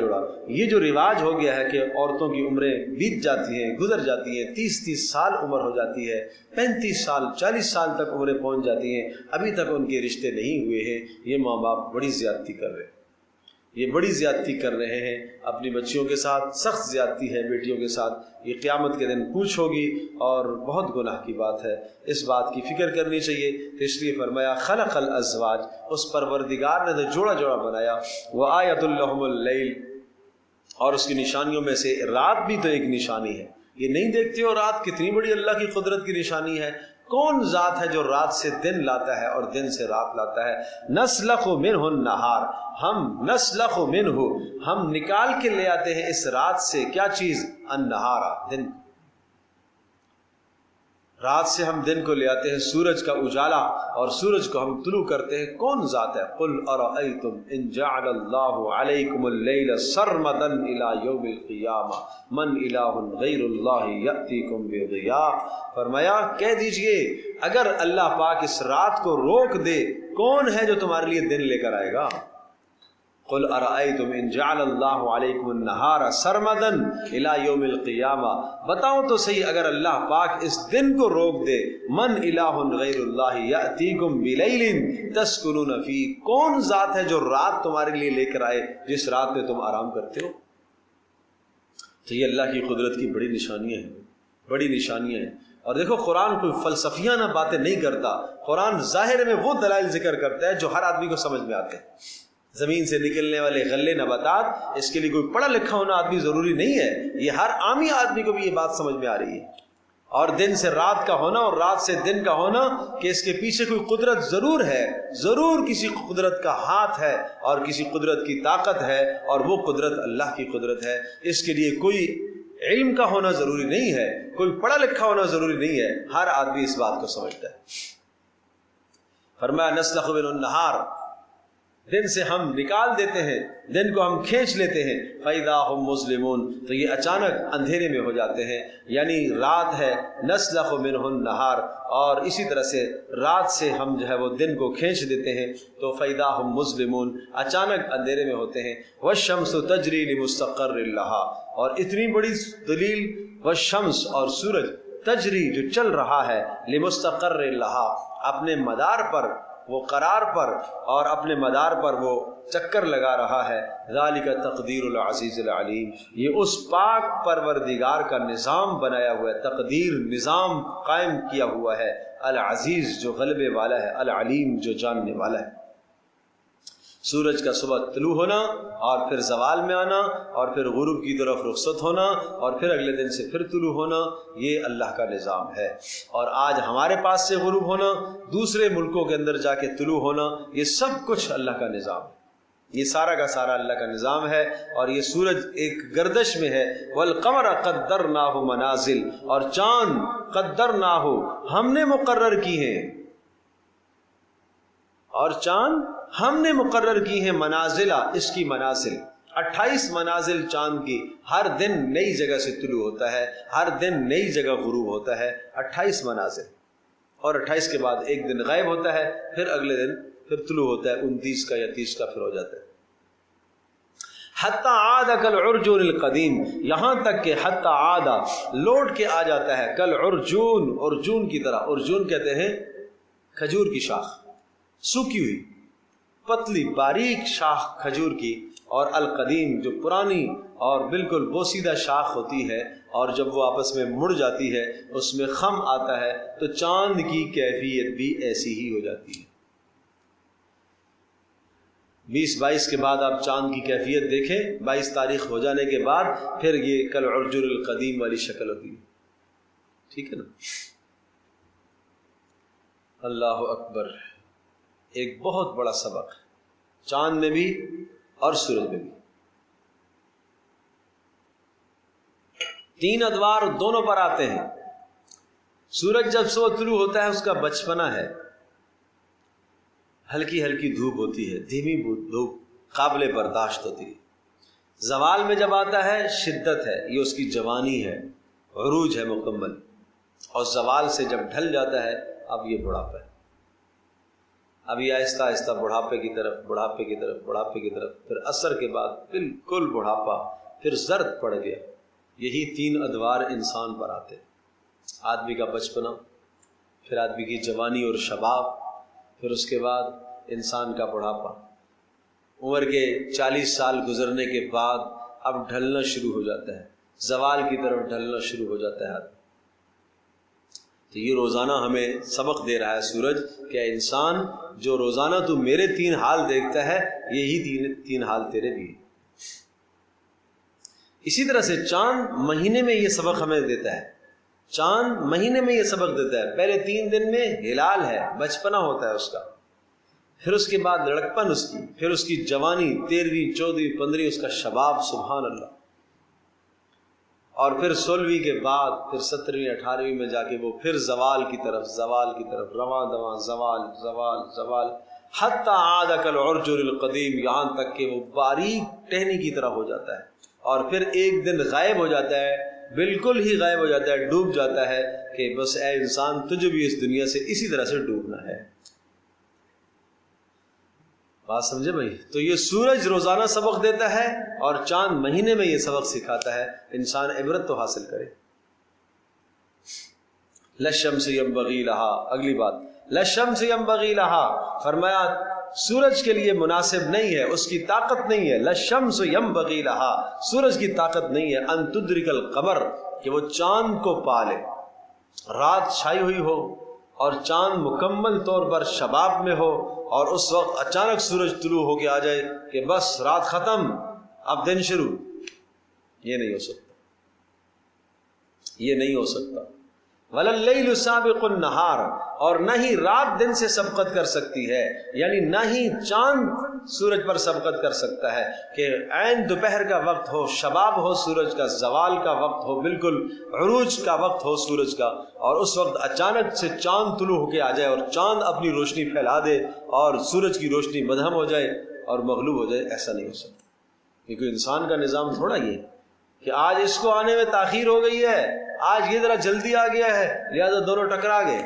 S1: یہ جو رواج ہو گیا ہے کہ عورتوں کی عمریں بیت جاتی ہیں، گزر جاتی ہیں، 30 سال عمر ہو جاتی ہے، 35 سال 40 سال تک عمریں پہنچ جاتی ہیں، ابھی تک ان کے رشتے نہیں ہوئے ہیں. یہ ماں باپ بڑی زیادتی کر رہے ہیں، یہ بڑی زیادتی کر رہے ہیں اپنی بچیوں کے ساتھ. سخت زیادتی ہے بیٹیوں کے ساتھ. یہ قیامت کے دن پوچھ ہوگی اور بہت گناہ کی بات ہے. اس بات کی فکر کرنی چاہیے. تو اس لیے فرمایا خلق الازواج، اس پروردگار نے تو جوڑا بنایا. وآیۃ لہم اللیل، اور اس کی نشانیوں میں سے رات بھی تو ایک نشانی ہے. یہ نہیں دیکھتے ہو رات کتنی بڑی اللہ کی قدرت کی نشانی ہے؟ کون ذات ہے جو رات سے دن لاتا ہے اور دن سے رات لاتا ہے؟ نسلخ منہ النہار، ہم نکال کے لے آتے ہیں اس رات سے کیا چیز؟ النہارا، دن. رات سے ہم دن کو لے آتے ہیں، سورج کا اجالا، اور سورج کو ہم طلوع کرتے ہیں. کون ذات ہے؟ قل ارأیتم ان جعل اللہ علیکم اللیل سرمدا الی یوم القیامہ من الہ غیر اللہ یأتیکم بضیاء. فرمایا کہہ دیجئے اگر اللہ پاک اس رات کو روک دے، کون ہے جو تمہارے لیے دن لے کر آئے گا؟ قل ارأیتم ان جعل اللہ علیکم النہار سرمدا الی یوم القیامہ، بتاؤ تو صحیح اگر اللہ پاک اس دن کو روک دے، من الہ غیر اللہ یأتیکم بلیل تسکنون فیہ، کون ذات ہے جو رات تمہارے لیے لے کر آئے جس رات میں تم آرام کرتے ہو؟ تو یہ اللہ کی قدرت کی بڑی نشانیاں ہیں، بڑی نشانیاں ہیں. اور دیکھو قرآن کوئی فلسفیانہ باتیں نہیں کرتا، قرآن ظاہر میں وہ دلائل ذکر کرتا ہے جو ہر آدمی کو سمجھ میں آتے ہیں۔ زمین سے نکلنے والے غلے نباتات، اس کے لیے کوئی پڑھا لکھا ہونا آدمی ضروری نہیں ہے، یہ ہر عامی آدمی کو بھی یہ بات سمجھ میں آ رہی ہے۔ اور دن سے رات کا ہونا اور رات سے دن کا ہونا کہ اس کے پیچھے کوئی قدرت ضرور ہے، ضرور کسی قدرت کا ہاتھ ہے اور کسی قدرت کی طاقت ہے، اور وہ قدرت اللہ کی قدرت ہے۔ اس کے لیے کوئی علم کا ہونا ضروری نہیں ہے، کوئی پڑھا لکھا ہونا ضروری نہیں ہے، ہر آدمی اس بات کو سمجھتا ہے۔ فرمایا نسلخ من النہار، دن سے ہم نکال دیتے ہیں، دن کو ہم کھینچ لیتے ہیں، فَإِذَا هُمْ مُظْلِمُونَ، تو یہ اچانک اندھیرے میں ہو جاتے ہیں، یعنی رات ہے، نسلخ منہ النہار، اور اسی طرح سے رات سے ہم جو ہے وہ دن کو کھینچ دیتے ہیں، تو فَإِذَا هُمْ مُظْلِمُونَ، اچانک اندھیرے میں ہوتے ہیں۔ وَالشَّمْسُ تَجْرِي لِمُسْتَقَرٍّ لَهَا، اور اتنی بڑی دلیل، والشمس، اور سورج، تجری جو چل رہا ہے، لِمُسْتَقَرٍّ لَهَا، اپنے مدار پر، وہ قرار پر، اور اپنے مدار پر وہ چکر لگا رہا ہے۔ ذالک تقدیر العزیز العلیم، یہ اس پاک پروردگار کا نظام بنایا ہوا ہے، تقدیر نظام قائم کیا ہوا ہے، العزیز جو غلبے والا ہے، العلیم جو جاننے والا ہے۔ سورج کا صبح طلوع ہونا اور پھر زوال میں آنا اور پھر غروب کی طرف رخصت ہونا اور پھر اگلے دن سے پھر طلوع ہونا، یہ اللہ کا نظام ہے۔ اور آج ہمارے پاس سے غروب ہونا، دوسرے ملکوں کے اندر جا کے طلوع ہونا، یہ سب کچھ اللہ کا نظام ہے، یہ سارا کا سارا اللہ کا نظام ہے۔ اور یہ سورج ایک گردش میں ہے۔ والقمر قدرناہ منازل، اور چاند قدرناہ، ہم نے مقرر کی ہیں، اور چاند ہم نے مقرر کی ہیں، منازلہ، اس کی منازل 28 منازل چاند کی، ہر دن نئی جگہ سے طلوع ہوتا ہے، ہر دن نئی جگہ غروب ہوتا ہے، 28 منازل، اور 28 کے بعد ایک دن غائب ہوتا ہے، پھر اگلے دن پھر طلوع ہوتا ہے، 29 کا یا 30 کا پھر ہو جاتا ہے۔ حتی عاد کالعرجون القدیم، یہاں تک کہ حتی عاد، لوٹ کے آ جاتا ہے، کالعرجون، ارجون کی طرح، ارجون کہتے ہیں کھجور کی شاخ، سوکھی ہوئی پتلی باریک شاخ کھجور کی، اور القدیم جو پرانی اور بالکل بوسیدہ شاخ ہوتی ہے، اور جب وہ آپس میں مڑ جاتی ہے اس میں خم آتا ہے، تو چاند کی کیفیت بھی ایسی ہی ہو جاتی ہے۔ 20-22 کے بعد آپ چاند کی کیفیت دیکھیں، 22 تاریخ ہو جانے کے بعد پھر یہ کالعرجون القدیم والی شکل ہوتی ہے، ٹھیک ہے نا۔ اللہ اکبر، ایک بہت بڑا سبق چاند میں بھی اور سورج میں بھی، 3 ادوار دونوں پر آتے ہیں۔ سورج جب صبح طلوع ہوتا ہے اس کا بچپنا ہے، ہلکی ہلکی دھوپ ہوتی ہے، دھیمی دھوپ قابل برداشت ہوتی ہے۔ زوال میں جب آتا ہے شدت ہے، یہ اس کی جوانی ہے، عروج ہے مکمل، اور زوال سے جب ڈھل جاتا ہے اب یہ بڑھاپا ہے، اب یہ آہستہ آہستہ بڑھاپے کی طرف، بڑھاپے کی طرف، بڑھاپے کی طرف، پھر عصر کے بعد بالکل بڑھاپا، پھر زرد پڑ گیا۔ یہی 3 ادوار انسان پر آتے، آدمی کا بچپنا، پھر آدمی کی جوانی اور شباب، پھر اس کے بعد انسان کا بڑھاپا۔ عمر کے 40 سال گزرنے کے بعد اب ڈھلنا شروع ہو جاتا ہے، زوال کی طرف ڈھلنا شروع ہو جاتا ہے آدمی۔ تو یہ روزانہ ہمیں سبق دے رہا ہے سورج کہ انسان، جو روزانہ تو میرے 3 حال دیکھتا ہے، یہی 3 حال تیرے بھی۔ اسی طرح سے چاند مہینے میں یہ سبق ہمیں دیتا ہے، چاند مہینے میں یہ سبق دیتا ہے۔ پہلے 3 دن میں ہلال ہے، بچپنا ہوتا ہے اس کا، پھر اس کے بعد لڑکپن اس کی، پھر اس کی جوانی، 13ویں 14ویں 15ویں اس کا شباب، سبحان اللہ، اور پھر 16ویں کے بعد پھر 17ویں 18ویں میں جا کے وہ پھر زوال کی طرف، زوال کی طرف، رواں دواں زوال زوال زوال، حتی عاد کالعرجون القدیم، یہاں تک کہ وہ باریک ٹہنی کی طرح ہو جاتا ہے، اور پھر ایک دن غائب ہو جاتا ہے، بالکل ہی غائب ہو جاتا ہے، ڈوب جاتا ہے کہ بس اے انسان تجھے بھی اس دنیا سے اسی طرح سے ڈوبنا ہے۔ بات سمجھے بھائی؟ تو یہ سورج روزانہ سبق دیتا ہے اور چاند مہینے میں یہ سبق سکھاتا ہے، انسان عبرت تو حاصل کرے۔ لَلشَّمْسِ يَنبَغِي لَهَا، اگلی بات، لَلشَّمْسِ يَنبَغِي لَهَا، فرمایا سورج کے لیے مناسب نہیں ہے، اس کی طاقت نہیں ہے، لَلشَّمْسِ يَنبَغِي لَهَا، سورج کی طاقت نہیں ہے، أَن تُدْرِكَ الْقَمَرَ، کہ وہ چاند کو پالے، رات چھائی ہوئی ہو اور چاند مکمل طور پر شباب میں ہو اور اس وقت اچانک سورج طلوع ہو کے آ جائے کہ بس رات ختم اب دن شروع، یہ نہیں ہو سکتا، یہ نہیں ہو سکتا۔ وَلَا اللَّيْلُ سَابِقُ النَّهَارِ، اور نہ ہی رات دن سے سبقت کر سکتی ہے، یعنی نہ ہی چاند سورج پر سبقت کر سکتا ہے کہ عین دوپہر کا وقت ہو، شباب ہو سورج کا، زوال کا وقت ہو، بالکل عروج کا وقت ہو سورج کا، اور اس وقت اچانک سے چاند طلوع ہو کے آ جائے اور چاند اپنی روشنی پھیلا دے اور سورج کی روشنی مدھم ہو جائے اور مغلوب ہو جائے، ایسا نہیں ہو سکتا۔ کیونکہ انسان کا نظام تھوڑا یہ کہ آج اس کو آنے میں تاخیر ہو گئی ہے، آج یہ ذرا جلدی آ گیا ہے لہذا دونوں ٹکرا گئے۔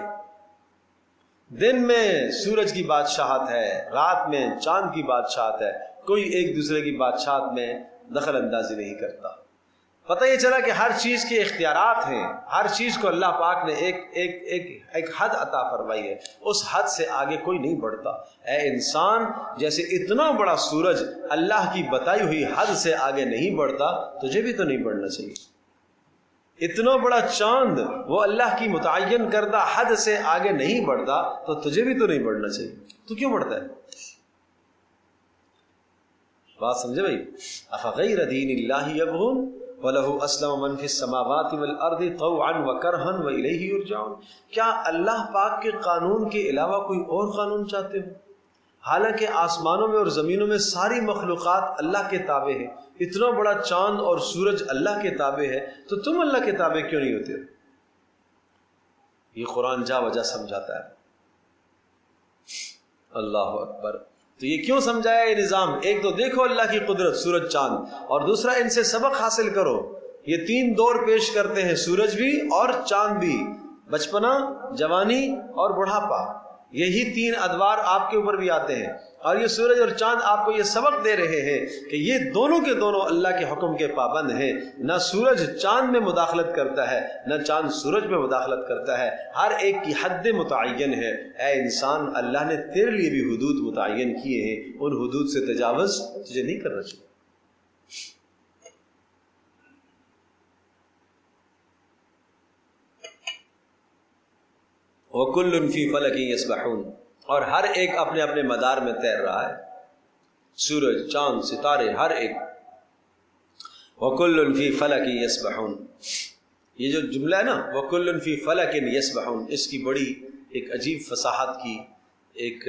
S1: دن میں سورج کی بادشاہت ہے، رات میں چاند کی بادشاہت ہے، کوئی ایک دوسرے کی بادشاہت میں دخل اندازی نہیں کرتا۔ پتہ یہ چلا کہ ہر چیز کے اختیارات ہیں، ہر چیز کو اللہ پاک نے ایک حد عطا فرمائی ہے، اس حد سے آگے کوئی نہیں بڑھتا۔ اے انسان، جیسے اتنا بڑا سورج اللہ کی بتائی ہوئی حد سے آگے نہیں بڑھتا، تجھے بھی تو نہیں بڑھنا چاہیے۔ اتنا بڑا چاند وہ اللہ کی متعین کردہ حد سے آگے نہیں بڑھتا تو تجھے بھی تو نہیں بڑھنا چاہیے، تو کیوں بڑھتا ہے؟ بات سمجھے بھائی؟ افغیر دین اللہ یبغون وَلَهُ أَسْلَمَ مَنْ فِي السَّمَاوَاتِ وَالْأَرْضِ طَوْعًا وَكَرْهًا وَإِلَيْهِ يُرْجَعُونَ، کیا اللہ پاک کے قانون کے علاوہ کوئی اور قانون چاہتے ہو؟ حالانکہ آسمانوں میں اور زمینوں میں ساری مخلوقات اللہ کے تابع ہے، اتنا بڑا چاند اور سورج اللہ کے تابع ہے، تو تم اللہ کے تابع کیوں نہیں ہوتے؟ یہ قرآن جا وجہ سمجھاتا ہے۔ اللہ اکبر۔ تو یہ کیوں سمجھایا یہ نظام؟ ایک تو دیکھو اللہ کی قدرت، سورج چاند، اور دوسرا ان سے سبق حاصل کرو۔ یہ تین دور پیش کرتے ہیں، سورج بھی اور چاند بھی، بچپنا، جوانی اور بڑھاپا، یہی تین ادوار آپ کے اوپر بھی آتے ہیں، اور یہ سورج اور چاند آپ کو یہ سبق دے رہے ہیں کہ یہ دونوں کے دونوں اللہ کے حکم کے پابند ہیں۔ نہ سورج چاند میں مداخلت کرتا ہے، نہ چاند سورج میں مداخلت کرتا ہے، ہر ایک کی حد متعین ہے۔ اے انسان، اللہ نے تیرے لیے بھی حدود متعین کیے ہیں، ان حدود سے تجاوز تجھے نہیں کرنا چاہیے۔ وَكُلٌّ فِي فَلَكٍ يَسْبَحُونَ، اور ہر ایک اپنے اپنے مدار میں تیر رہا ہے، سورج، چاند، ستارے، ہر ایک۔ وَكُلٌّ فِي فَلَكٍ يَسْبَحُونَ، یہ جو جملہ ہے نا وَكُلٌّ فِي فَلَكٍ يَسْبَحُونَ، اس کی بڑی ایک عجیب فصاحت کی ایک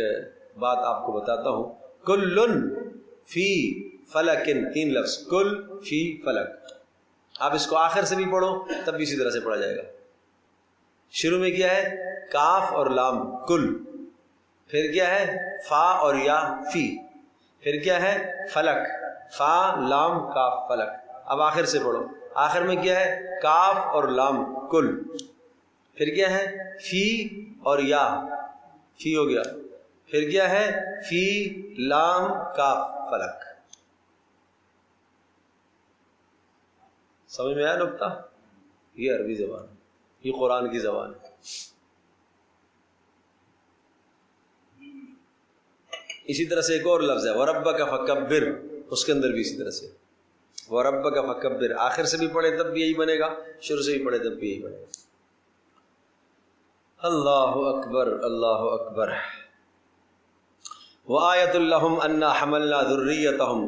S1: بات آپ کو بتاتا ہوں۔ کُلٌّ فی فلکن، تین لفظ، کل فی فلک، آپ اس کو آخر سے بھی پڑھو تب بھی اسی طرح سے پڑھا جائے گا۔ شروع میں کیا ہے؟ کاف اور لام، کل، پھر کیا ہے؟ فا اور یا، فی، پھر کیا ہے؟ فلک، فا لام کاف فلک۔ اب آخر سے پڑھو، آخر میں کیا ہے؟ کاف اور لام، کل، پھر کیا ہے؟ فی اور یا، فی ہو گیا، پھر کیا ہے؟ فی لام کاف فلک۔ سمجھ میں آیا نکتہ؟ یہ عربی زبان، یہ قرآن کی زبان ہے۔ اسی طرح سے ایک اور لفظ ہے وَرَبَّكَ فَكَبِّرْ، اس کے اندر بھی اسی طرح سے وَرَبَّكَ فَكَبِّرْ، آخر سے بھی پڑھے تب بھی یہی بنے گا، شروع سے بھی پڑھے تب بھی یہی بنے گا۔ اللہ اکبر، اللہ اکبر۔ وَآیَةٌ لَّهُمْ أَنَّا حَمَلْنَا ذُرِّيَّتَهُمْ،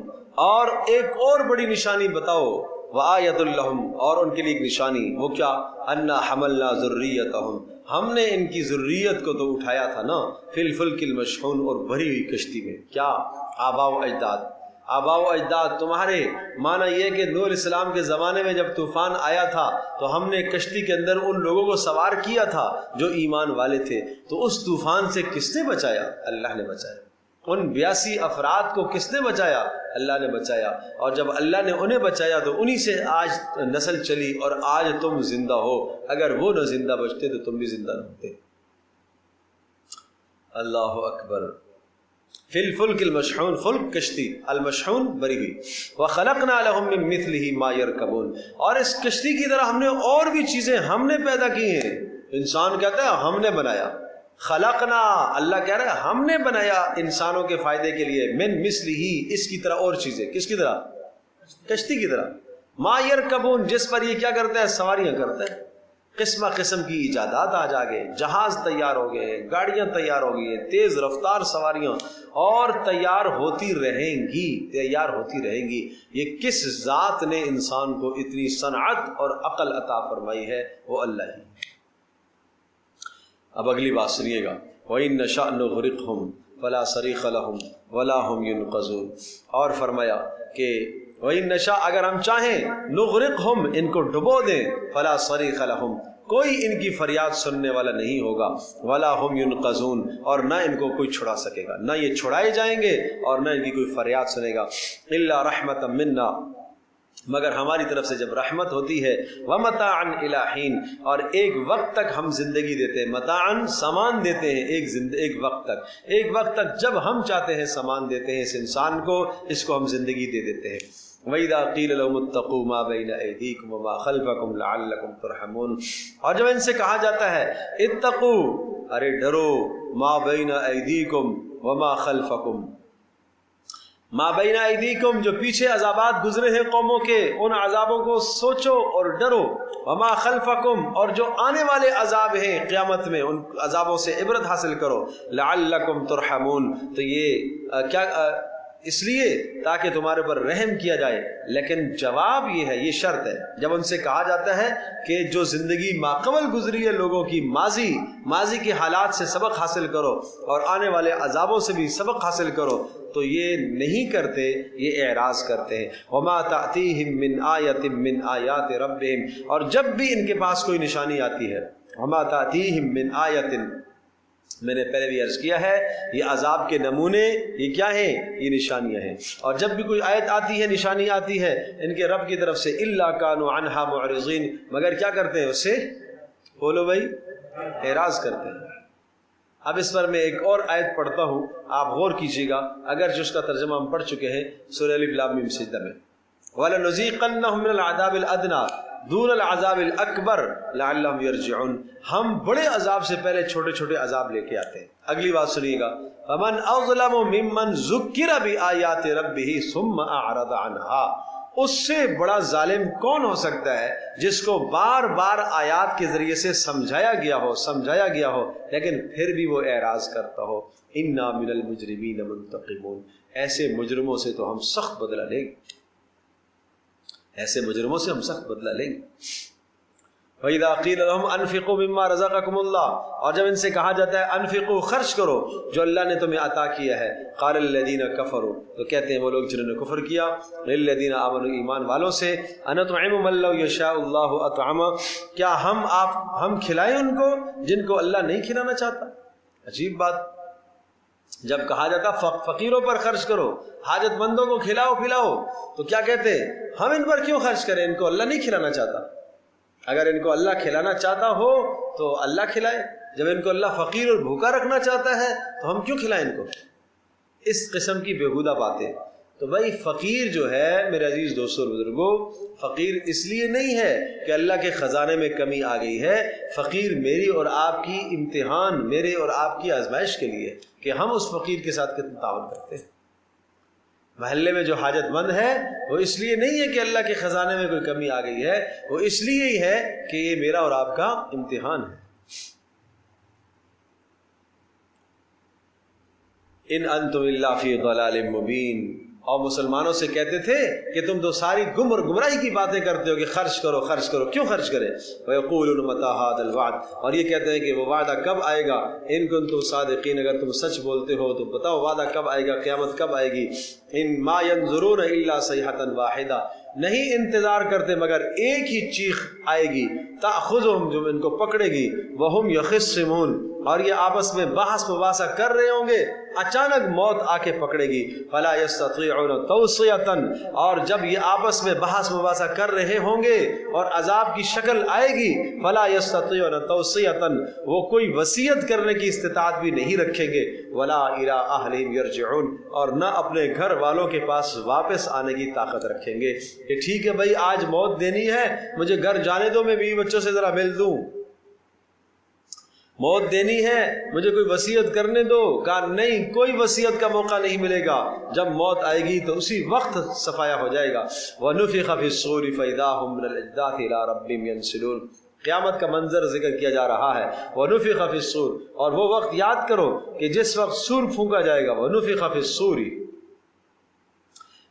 S1: اور ایک اور بڑی نشانی بتاؤ، وَآیَةٌ لَّهُمْ، اور ان کے لیے ایک نشانی، وہ کیا؟ أَنَّا حَمَلْنَا ذُرِّيَّتَهُمْ، ہم نے ان کی ذریت کو تو اٹھایا تھا نا، فی الفلک المشحون، اور بھری ہوئی کشتی میں۔ کیا؟ آباء و اجداد، آباء و اجداد تمہارے معنی یہ کہ نوح علیہ السلام کے زمانے میں جب طوفان آیا تھا تو ہم نے کشتی کے اندر ان لوگوں کو سوار کیا تھا جو ایمان والے تھے، تو اس طوفان سے کس نے بچایا؟ اللہ نے بچایا۔ ان 82 افراد کو کس نے بچایا؟ اللہ نے بچایا، اور جب اللہ نے انہیں بچایا تو انہی سے آج نسل چلی، اور آج تم زندہ ہو۔ اگر وہ نہ زندہ بچتے تو تم بھی زندہ نہ ہوتے۔ اللہ اکبر۔ فی الفلک المشحون، فلک کشتی، المشحون بری ہوئی، وخلقنا لهم من مثله ما يركبون، اور اس کشتی کی طرح ہم نے اور بھی چیزیں ہم نے پیدا کی ہیں۔ انسان کہتا ہے ہم نے بنایا، خلقنا، اللہ کہہ رہا ہے ہم نے بنایا انسانوں کے فائدے کے لیے، من مثلہ، اس کی طرح اور چیزیں، کس کی طرح؟ کشتی کی طرح، ما یرکبون، جس پر یہ کیا کرتا ہے؟ سواریاں کرتا ہے۔ قسم قسم کی ایجادات آ جا گئے، جہاز تیار ہو گئے، گاڑیاں تیار ہو گئی ہیں، تیز رفتار سواریاں، اور تیار ہوتی رہیں گی۔ یہ کس ذات نے انسان کو اتنی صنعت اور عقل عطا فرمائی ہے؟ وہ اللہ ہی۔ اب اگلی بات سنیے گا، وَإِن نَّشَأْ نُغْرِقْهُمْ فَلَا صَرِيخَ لَهُمْ وَلَا هُمْ يُنْقَذُونَ، اور فرمایا کہ وَإِن نَّشَأْ، اگر ہم چاہیں، نُغْرِقْهُمْ، ان کو ڈبو دیں، فَلَا صَرِيخَ لَهُمْ، کوئی ان کی فریاد سننے والا نہیں ہوگا، وَلَا هُمْ يُنْقَذُونَ، اور نہ ان کو کوئی چھڑا سکے گا، نہ یہ چھڑائے جائیں گے اور نہ ان کی کوئی فریاد سنے گا۔ إِلَّا رَحْمَةً مِنَّا، مگر ہماری طرف سے جب رحمت ہوتی ہے، وَمَتَاعًا إِلَىٰ حِينٍ، اور ایک وقت تک ہم زندگی دیتے ہیں، متاعًا سامان دیتے ہیں، ایک وقت تک جب ہم چاہتے ہیں سامان دیتے ہیں اس انسان کو، اس کو ہم زندگی دے دیتے ہیں۔ وَإِذَا قِيلَ لَهُمُ اتَّقُوا مَا بَيْنَ أَيْدِيكُمْ وَمَا خَلْفَكُمْ لَعَلَّكُمْ تُرْحَمُونَ، اور جب ان سے کہا جاتا ہے اتقوا، ارے ڈرو، ما بین ایدیکم وما خلفکم، ما بین ایدیکم، جو پیچھے عذابات گزرے ہیں قوموں کے، ان عذابوں کو سوچو اور ڈرو، وما خلفکم، اور جو آنے والے عذاب ہیں قیامت میں، ان عذابوں سے عبرت حاصل کرو، لعلکم ترحمون، تو یہ کیا اس لیے تاکہ تمہارے پر رحم کیا جائے۔ لیکن جواب یہ ہے، یہ شرط ہے، جب ان سے کہا جاتا ہے کہ جو زندگی ماقبل گزری ہے لوگوں کی، ماضی کے حالات سے سبق حاصل کرو اور آنے والے عذابوں سے بھی سبق حاصل کرو، تو یہ نہیں کرتے، یہ اعراض کرتے ہیں۔ وما تأتیہم من آیۃ من آیات ربہم، اور جب بھی ان کے پاس کوئی نشانی آتی ہے، وما تأتیہم من آیۃ، میں نے پہلے بھی عرض کیا ہے، یہ عذاب کے نمونے یہ کیا ہیں؟ یہ نشانیاں ہیں، اور جب بھی کوئی آیت آتی ہے، نشانی آتی ہے ان کے رب کی طرف سے، الا کانوا عنہا معرضین، مگر کیا کرتے ہیں؟ اس سے بولو بھائی، اعراض کرتے ہیں۔ اب اس پر میں ایک اور آیت پڑھتا ہوں، آپ غور کیجیے گا، اگرچہ اس کا ترجمہ ہم پڑھ چکے ہیں، سورہ الف لام میم سجدہ میں، وَلَنُذِيقَنَّهُم مِّنَ الْعَذَابِ الْأَدْنَىٰ دون العذاب الاکبر لعلہم یرجعون، ہم بڑے عذاب سے پہلے چھوٹے چھوٹے عذاب لے کے آتے ہیں۔ اگلی بات سنیے گا، فمن اظلم ممن ذکر بآیات ربہ ثم اعرض عنها، اس سے بڑا ظالم کون ہو سکتا ہے جس کو بار بار آیات کے ذریعے سے سمجھایا گیا ہو لیکن پھر بھی وہ اعراض کرتا ہو۔ انا من المجرمین منتقمون، ایسے مجرموں سے تو ہم سخت بدلہ لیں گے، ایسے مجرموں سے ہم سخت بدلہ لیں گے۔ وَإِذَا قِيلَ لَهُمْ أَنفِقُوا مِمَّا رَزَقَكُمُ اللَّهُ، اور جب ان سے کہا جاتا ہے انفقوا، خرچ کرو جو اللہ نے تمہیں عطا کیا ہے، قَالَ الَّذِينَ كَفَرُوا، تو کہتے ہیں وہ لوگ جنہوں نے کفر کیا، لِلَّذِينَ آمَنُوا، ایمان والوں سے، أَنُطْعِمُ مَن لَّوْ يَشَاءُ اللَّهُ أَطْعَمَهُ، کیا ہم کھلائیں ان کو جن کو اللہ نہیں کھلانا چاہتا؟ عجیب بات، جب کہا جاتا فقیروں پر خرچ کرو، حاجت مندوں کو کھلاؤ پلاؤ، تو کیا کہتے ہیں؟ ہم ان پر کیوں خرچ کریں، ان کو اللہ نہیں کھلانا چاہتا۔ اگر ان کو اللہ کھلانا چاہتا ہو تو اللہ کھلائے، جب ان کو اللہ فقیر اور بھوکا رکھنا چاہتا ہے تو ہم کیوں کھلائیں ان کو؟ اس قسم کی بےہودہ باتیں۔ تو بھائی فقیر جو ہے میرے عزیز دوستو اور بزرگوں، فقیر اس لیے نہیں ہے کہ اللہ کے خزانے میں کمی آ گئی ہے، فقیر میری اور آپ کی امتحان، میرے اور آپ کی آزمائش کے لیے کہ ہم اس فقیر کے ساتھ کتنا تعاون کرتے ہیں۔ محلے میں جو حاجت مند ہے وہ اس لیے نہیں ہے کہ اللہ کے خزانے میں کوئی کمی آ گئی ہے، وہ اس لیے ہی ہے کہ یہ میرا اور آپ کا امتحان ہے۔ ان انتم الا فی ضلال مبین، اور مسلمانوں سے کہتے تھے کہ تم تو ساری گمراہی کی باتیں کرتے ہو کہ خرچ کرو خرچ کرو، کیوں خرچ کریں؟ وَيَقُولُونَ مَتَىٰ هَٰذَا الْوَعْدُ، اور یہ کہتے ہیں کہ وہ وعدہ کب آئے گا، ان کنتم صادقین، اگر تم سچ بولتے ہو تو بتاؤ وعدہ کب آئے گا، قیامت کب آئے گی۔ ان ما ينظرون الا صیحة واحدہ، نہیں انتظار کرتے مگر ایک ہی چیخ آئے گی، تأخذہم، جو ان کو پکڑے گی، وہم یخصمون، اور یہ آپس میں بحث مباحثہ کر رہے ہوں گے، اچانک موت آ کے پکڑے گی، فلا یستطیعون توصیۃ، اور جب یہ آپس میں بحث مباحثہ کر رہے ہوں گے اور عذاب کی شکل آئے گی، فلا یستطیعون توصیۃ، وہ کوئی وصیت کرنے کی استطاعت بھی نہیں رکھیں گے، ولا الی اہلہم یرجعون، اور نہ اپنے گھر والوں کے پاس واپس آنے کی طاقت رکھیں گے کہ ٹھیک ہے بھائی آج موت دینی ہے، مجھے گھر جانے دو، میں بیوی بچوں سے ذرا مل دوں، موت دینی ہے مجھے کوئی وصیت کرنے دو، کہا نہیں، کوئی وصیت کا موقع نہیں ملے گا، جب موت آئے گی تو اسی وقت صفایا ہو جائے گا۔ وَنُفِخَ فِي الصُّورِ فَإِذَا هُم مِّنَ الْأَجْدَاثِ إِلَىٰ رَبِّهِمْ يَنسِلُونَ، قیامت کا منظر ذکر کیا جا رہا ہے. وَنُفِخَ فِي الصُّورِ، اور وہ وقت یاد کرو کہ جس وقت سور پھونکا جائے گا. وَنُفِخَ فِي الصُّورِ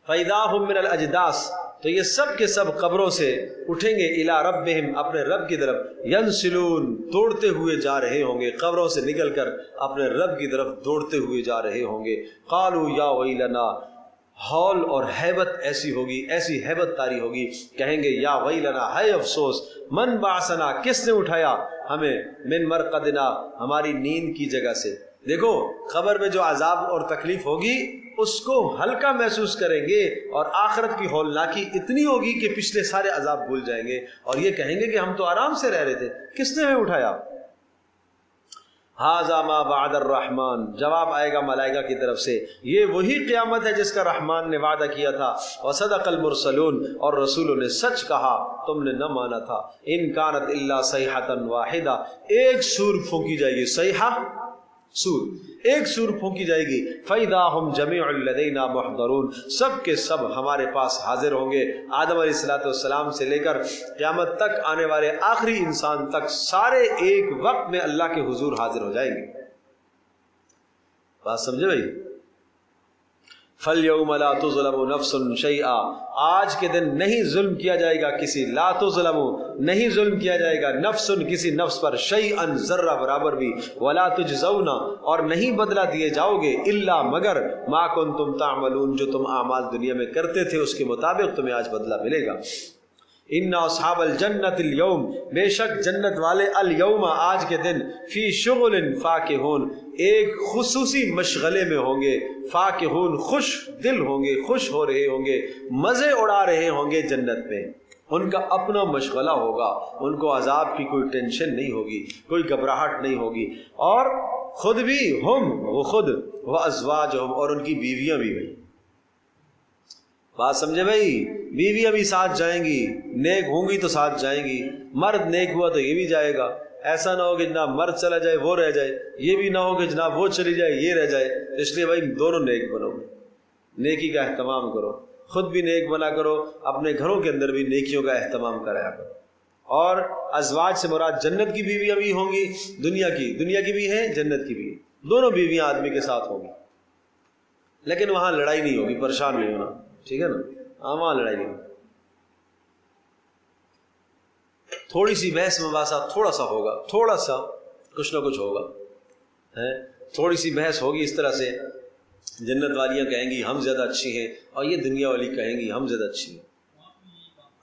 S1: فَإِذَا هُمْ مِنَ الْأَجْدَاثِ، تو یہ سب کے سب قبروں سے اٹھیں گے. اِلَىٰ رَبِّهِمْ، اپنے رب کی طرف. يَنْسِلُونَ، دوڑتے ہوئے جا رہے ہوں گے، قبروں سے نکل کر اپنے رب کی طرف دوڑتے ہوئے جا رہے ہوں گے. قَالُوا يَا وَيْلَنَا، ہول اور ہیبت ایسی ہوگی، ایسی ہیبت تاری ہوگی، کہیں گے یا ویلنا، ہے افسوس. من بعثنا، کس نے اٹھایا ہمیں، من مرقدنا، ہماری نیند کی جگہ سے. دیکھو قبر میں جو عذاب اور تکلیف ہوگی اس کو ہلکا محسوس کریں گے، اور آخرت کی ہولناکی اتنی ہوگی کہ پچھلے سارے عذاب بھول جائیں گے اور یہ کہیں گے کہ ہم تو آرام سے رہ رہے تھے، کس نے ہمیں اٹھایا. ھذا ما وعد الرحمن، جواب آئے گا ملائکہ کی طرف سے، یہ وہی قیامت ہے جس کا رحمان نے وعدہ کیا تھا. وصدق المرسلون، اور رسولوں نے سچ کہا، تم نے نہ مانا تھا. ان کانت الا صیحۃ واحدہ، ایک سور پھونکی جائے گی. صیحہ سور، ایک سور پھونکی جائے گی. فَإِذَا هُمْ جَمِيعٌ لَدَيْنَا مُحْضَرُونَ، سب کے سب ہمارے پاس حاضر ہوں گے. آدم علیہ السلام سے لے کر قیامت تک آنے والے آخری انسان تک سارے ایک وقت میں اللہ کے حضور حاضر ہو جائیں گے. بات سمجھے بھائی؟ فَالْيَوْمَ لَا تُظْلَمُ نَفْسٌ شَيْئًا، آج کے دن نہیں ظلم کیا جائے گا کسی، لا تظلم، نہیں ظلم کیا جائے گا، نفس، کسی نفس پر، شیئا، ذرہ برابر بھی، ولا تجزون، اور نہیں بدلہ دیے جاؤ گے، الا، مگر، ما کنتم تعملون، جو تم اعمال دنیا میں کرتے تھے اس کے مطابق تمہیں آج بدلہ ملے گا. ان اصحاب الجنت اليوم، بے شک جنت والے، اليوم، آج کے دن، فی شغل فاکہون، ایک خصوصی مشغلے میں ہوں گے. فاکہون، خوش دل ہوں گے، خوش ہو رہے ہوں گے، مزے اڑا رہے ہوں گے جنت میں. ان کا اپنا مشغلہ ہوگا، ان کو عذاب کی کوئی ٹینشن نہیں ہوگی، کوئی گھبراہٹ نہیں ہوگی. اور خود بھی، ہم، وہ خود، وہ ازواجہم، اور ان کی بیویاں بھی. بھائی بات سمجھے بھائی؟ بیویاں بھی ساتھ جائیں گی، نیک ہوں گی تو ساتھ جائیں گی. مرد نیک ہوا تو یہ بھی جائے گا. ایسا نہ ہو کہ جناب مرد چلا جائے وہ رہ جائے، یہ بھی نہ ہو کہ جناب وہ چلی جائے یہ رہ جائے. اس لیے بھائی دونوں نیک بنو، نیکی کا اہتمام کرو، خود بھی نیک بنا کرو، اپنے گھروں کے اندر بھی نیکیوں کا اہتمام کرایا کرو. اور ازواج سے مراد جنت کی بیویاں بھی ہوں گی، دنیا کی بھی ہیں، جنت کی بھی ہیں. دونوں بیویاں آدمی کے ساتھ ہوں گی، لیکن وہاں لڑائی نہیں ہوگی، پریشان نہیں ہونا، ٹھیک ہے نا؟ وہاں لڑائی نہیں ہوگی. تھوڑی سی بحث مباحثہ تھوڑا سا ہوگا، تھوڑا سا کچھ نہ کچھ ہوگا، تھوڑی سی بحث ہوگی. اس طرح سے جنت والیاں کہیں گی ہم زیادہ اچھی ہیں، اور یہ دنیا والی کہیں گی ہم زیادہ اچھی ہیں.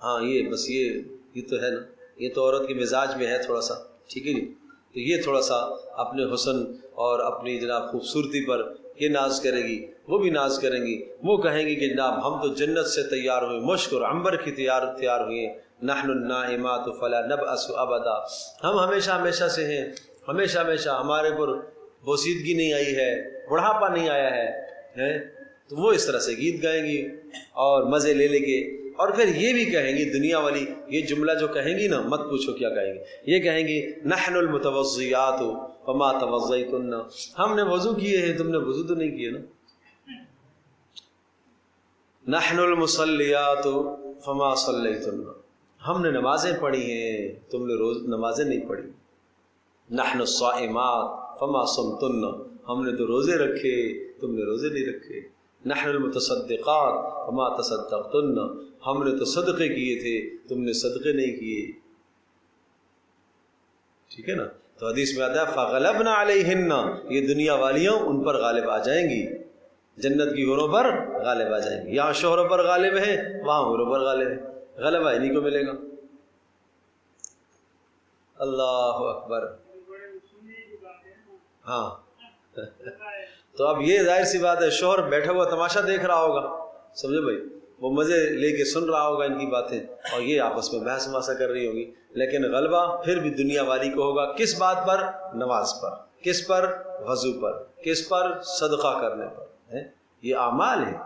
S1: ہاں یہ بس یہ تو ہے نا، یہ تو عورت کے مزاج میں ہے تھوڑا سا، ٹھیک ہے جی. تو یہ تھوڑا سا اپنے حسن اور اپنی جناب خوبصورتی پر یہ ناز کرے گی، وہ بھی ناز کریں گی. وہ کہیں گی کہ جناب ہم تو جنت سے تیار ہوئے، مشک اور عنبر کی تیار ہوئے. نحن النائمات فلا نبأس ابدا، ہم ہمیشہ سے ہیں، ہمیشہ ہمارے پر بوسیدگی نہیں آئی ہے، بڑھاپا نہیں آیا ہے. تو وہ اس طرح سے گیت گائیں گی اور مزے لے کے. اور پھر یہ بھی کہیں گی دنیا والی، یہ جملہ جو کہیں گی نا، مت پوچھو کیا کہیں گی. یہ کہیں گی نحن المتوضیات فما توضیتن، ہم نے وضو کیے ہیں تم نے وضو تو نہیں کیے نا. نحن المصلیات فما صلیتن، ہم نے نمازیں پڑھی ہیں تم نے روز نمازیں نہیں پڑھی. نحن الصائمات فما صمتن، ہم نے تو روزے رکھے تم نے روزے نہیں رکھے. نحن المتصدقات فما تصدقتن، ہم نے تو صدقے کیے تھے تم نے صدقے نہیں کیے. ٹھیک ہے نا؟ تو حدیث میں آتا ہے فغلبنا علیہن، یہ دنیا والیاں ان پر غالب آ جائیں گی، جنت کی حوروں پر غالب آ جائیں گی. یہاں شوہروں پر غالب ہیں، وہاں حوروں پر غالب ہیں، غلبہ انہیں کو ملے گا. اللہ اکبر. ہاں تو اب یہ ظاہر سی بات ہے، شوہر بیٹھا ہوا تماشا دیکھ رہا ہوگا، سمجھے بھائی، وہ مزے لے کے سن رہا ہوگا ان کی باتیں، اور یہ آپس میں بحث مباحثہ کر رہی ہوگی. لیکن غلبہ پھر بھی دنیا والی کو ہوگا. کس بات پر؟ نماز پر. کس پر؟ وضو پر. کس پر؟ صدقہ کرنے پر. یہ اعمال ہیں،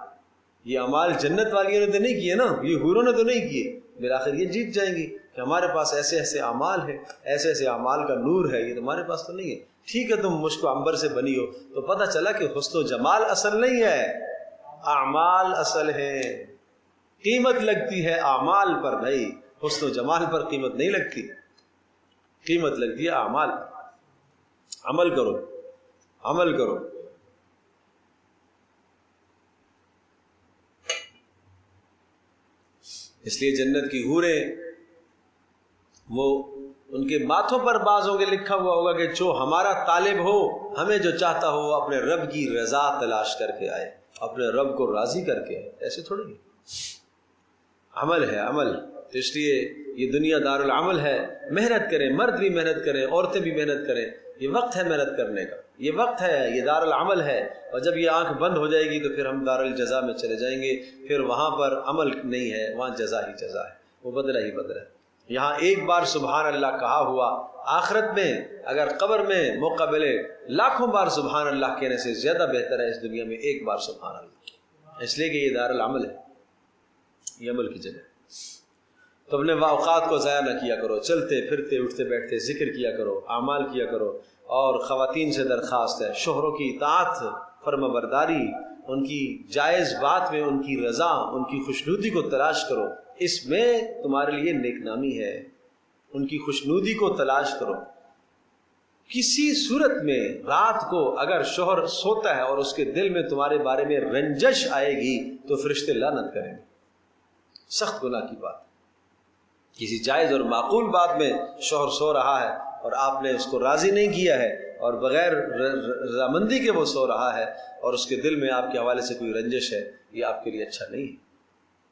S1: یہ اعمال جنت والیوں نے تو نہیں کیے نا، یہ حوروں نے تو نہیں کیے. بالآخر یہ جیت جائیں گی کہ ہمارے پاس ایسے ایسے اعمال ہیں، ایسے ایسے اعمال کا نور ہے، یہ تمہارے پاس تو نہیں ہے. ٹھیک ہے تم مشک و عنبر سے بنی ہو، تو پتہ چلا کہ حسن و جمال اصل نہیں ہے، اعمال اصل ہے. قیمت لگتی ہے اعمال پر بھائی، حسن و جمال پر قیمت نہیں لگتی. قیمت لگتی ہے اعمال. عمل کرو، عمل کرو. اس لیے جنت کی حوریں وہ ان کے ماتھوں پر بعض ہوں گے لکھا ہوا ہوگا کہ جو ہمارا طالب ہو، ہمیں جو چاہتا ہو، اپنے رب کی رضا تلاش کر کے آئے، اپنے رب کو راضی کر کے آئے. ایسے تھوڑی عمل ہے، عمل. تو اس لیے یہ دنیا دار العمل ہے. محنت کریں، مرد بھی محنت کریں، عورتیں بھی محنت کریں. یہ وقت ہے محنت کرنے کا، یہ وقت ہے، یہ دار العمل ہے. اور جب یہ آنکھ بند ہو جائے گی تو پھر ہم دار الجزا میں چلے جائیں گے. پھر وہاں پر عمل نہیں ہے، وہاں جزا ہی جزا ہے، وہ بدلہ ہی بدلہ ہے. یہاں ایک بار سبحان اللہ کہا ہوا، آخرت میں اگر قبر میں موقع ملے لاکھوں بار سبحان اللہ کہنے سے زیادہ بہتر ہے اس دنیا میں ایک بار سبحان اللہ. اس لیے کہ یہ دار العمل ہے، یہ عمل کی جگہ ہے. تو اپنے اوقات کو ضائع نہ کیا کرو، چلتے پھرتے اٹھتے بیٹھتے ذکر کیا کرو، اعمال کیا کرو. اور خواتین سے درخواست ہے شوہروں کی اطاعت، فرما برداری، ان کی جائز بات میں ان کی رضا، ان کی خوشنودی کو تلاش کرو. اس میں تمہارے لیے نیک نامی ہے، ان کی خوشنودی کو تلاش کرو. کسی صورت میں رات کو اگر شوہر سوتا ہے اور اس کے دل میں تمہارے بارے میں رنجش آئے گی تو فرشتے لعنت کریں گے. سخت گناہ کی بات. کسی جائز اور معقول بات میں شوہر سو رہا ہے اور آپ نے اس کو راضی نہیں کیا ہے اور بغیر رضامندی کے وہ سو رہا ہے اور اس کے دل میں آپ کے حوالے سے کوئی رنجش ہے، یہ آپ کے لیے اچھا نہیں ہے،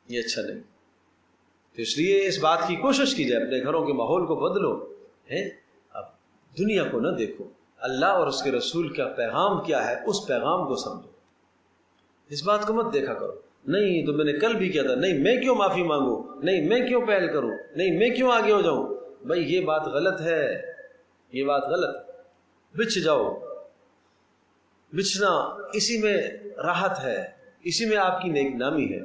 S1: یہ اچھا نہیں. تو اس لیے اس بات کی کوشش کی جائے، اپنے گھروں کے ماحول کو بدلو. اب دنیا کو نہ دیکھو، اللہ اور اس کے رسول کا پیغام کیا ہے اس پیغام کو سمجھو. اس بات کو مت دیکھا کرو، نہیں تو میں نے کل بھی کیا تھا، نہیں میں کیوں معافی مانگوں، نہیں میں کیوں پہل کروں، نہیں میں کیوں آگے ہو جاؤں. بھائی یہ بات غلط ہے، یہ بات غلط. بچھ جاؤ. بچھنا اسی میں راحت ہے، اسی میں آپ کی نیک نامی ہے.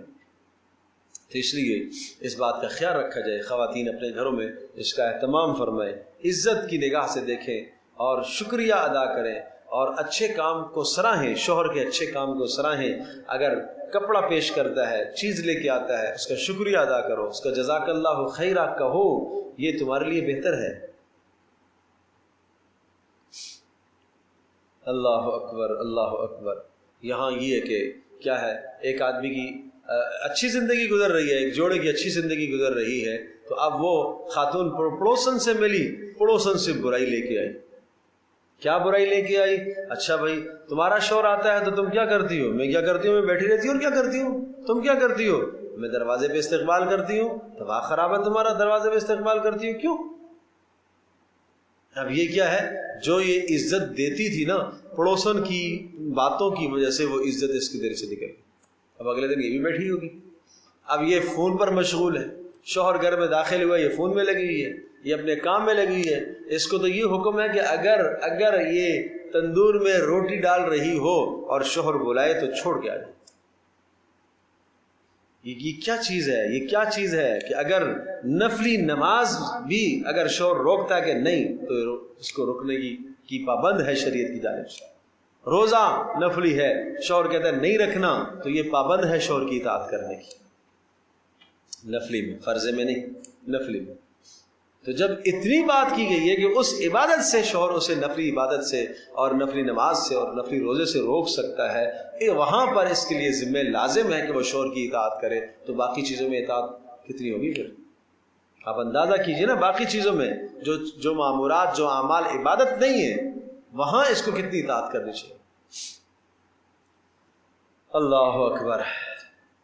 S1: تو اس لیے اس بات کا خیال رکھا جائے. خواتین اپنے گھروں میں اس کا اہتمام فرمائیں، عزت کی نگاہ سے دیکھیں اور شکریہ ادا کریں اور اچھے کام کو سراہیں، شوہر کے اچھے کام کو سراہیں. اگر کپڑا پیش کرتا ہے، چیز لے کے آتا ہے، اس کا شکریہ ادا کرو، اس کا جزاک اللہ خیرہ کہو، یہ تمہارے لیے بہتر ہے. اللہ اکبر، اللہ اکبر. یہاں یہ کہ کیا ہے، ایک آدمی کی اچھی زندگی گزر رہی ہے، ایک جوڑے کی اچھی زندگی گزر رہی ہے، تو اب وہ خاتون پڑوسن سے ملی، پڑوسن سے برائی لے کے آئی. کیا برائی لے کے آئی؟ اچھا بھائی تمہارا شوہر آتا ہے تو تم کیا کرتی ہو؟ میں کیا کرتی ہوں، میں بیٹھی رہتی ہوں. اور کیا کرتی ہوں؟ تم کیا کرتی ہو؟ میں دروازے پہ استقبال کرتی ہوں. دماغ خراب ہے تمہارا، دروازے پہ استقبال کرتی ہوں کیوں؟ اب یہ کیا ہے، جو یہ عزت دیتی تھی نا پڑوسن کی باتوں کی وجہ سے، وہ عزت اس کی دل سے نکل گئی. اب اگلے دن یہ بھی بیٹھی ہوگی. اب یہ فون پر مشغول ہے، شوہر گھر میں داخل ہوا، یہ فون میں لگی ہوئی ہے، یہ اپنے کام میں لگی ہوئی ہے. اس کو تو یہ حکم ہے کہ اگر یہ تندور میں روٹی ڈال رہی ہو اور شوہر بلائے تو چھوڑ کے آ جائے. یہ کیا چیز ہے، یہ کیا چیز ہے کہ اگر نفلی نماز بھی اگر شوہر روکتا ہے کہ نہیں تو اس کو رکنے کی پابند ہے شریعت کی جانب سے. روزہ نفلی ہے، شوہر کہتا ہے نہیں رکھنا تو یہ پابند ہے شوہر کی اطاعت کرنے کی، نفلی میں، فرض میں نہیں، نفلی میں. تو جب اتنی بات کی گئی ہے کہ اس عبادت سے شوہر اسے نفلی عبادت سے اور نفلی نماز سے اور نفلی روزے سے روک سکتا ہے، وہاں پر اس کے لیے ذمہ لازم ہے کہ وہ شوہر کی اطاعت کرے. تو باقی چیزوں میں اطاعت کتنی ہوگی پھر؟ آپ اندازہ کیجئے نا، باقی چیزوں میں جو معمورات، جو اعمال عبادت نہیں ہے، وہاں اس کو کتنی اطاعت کرنی چاہیے. اللہ اکبر.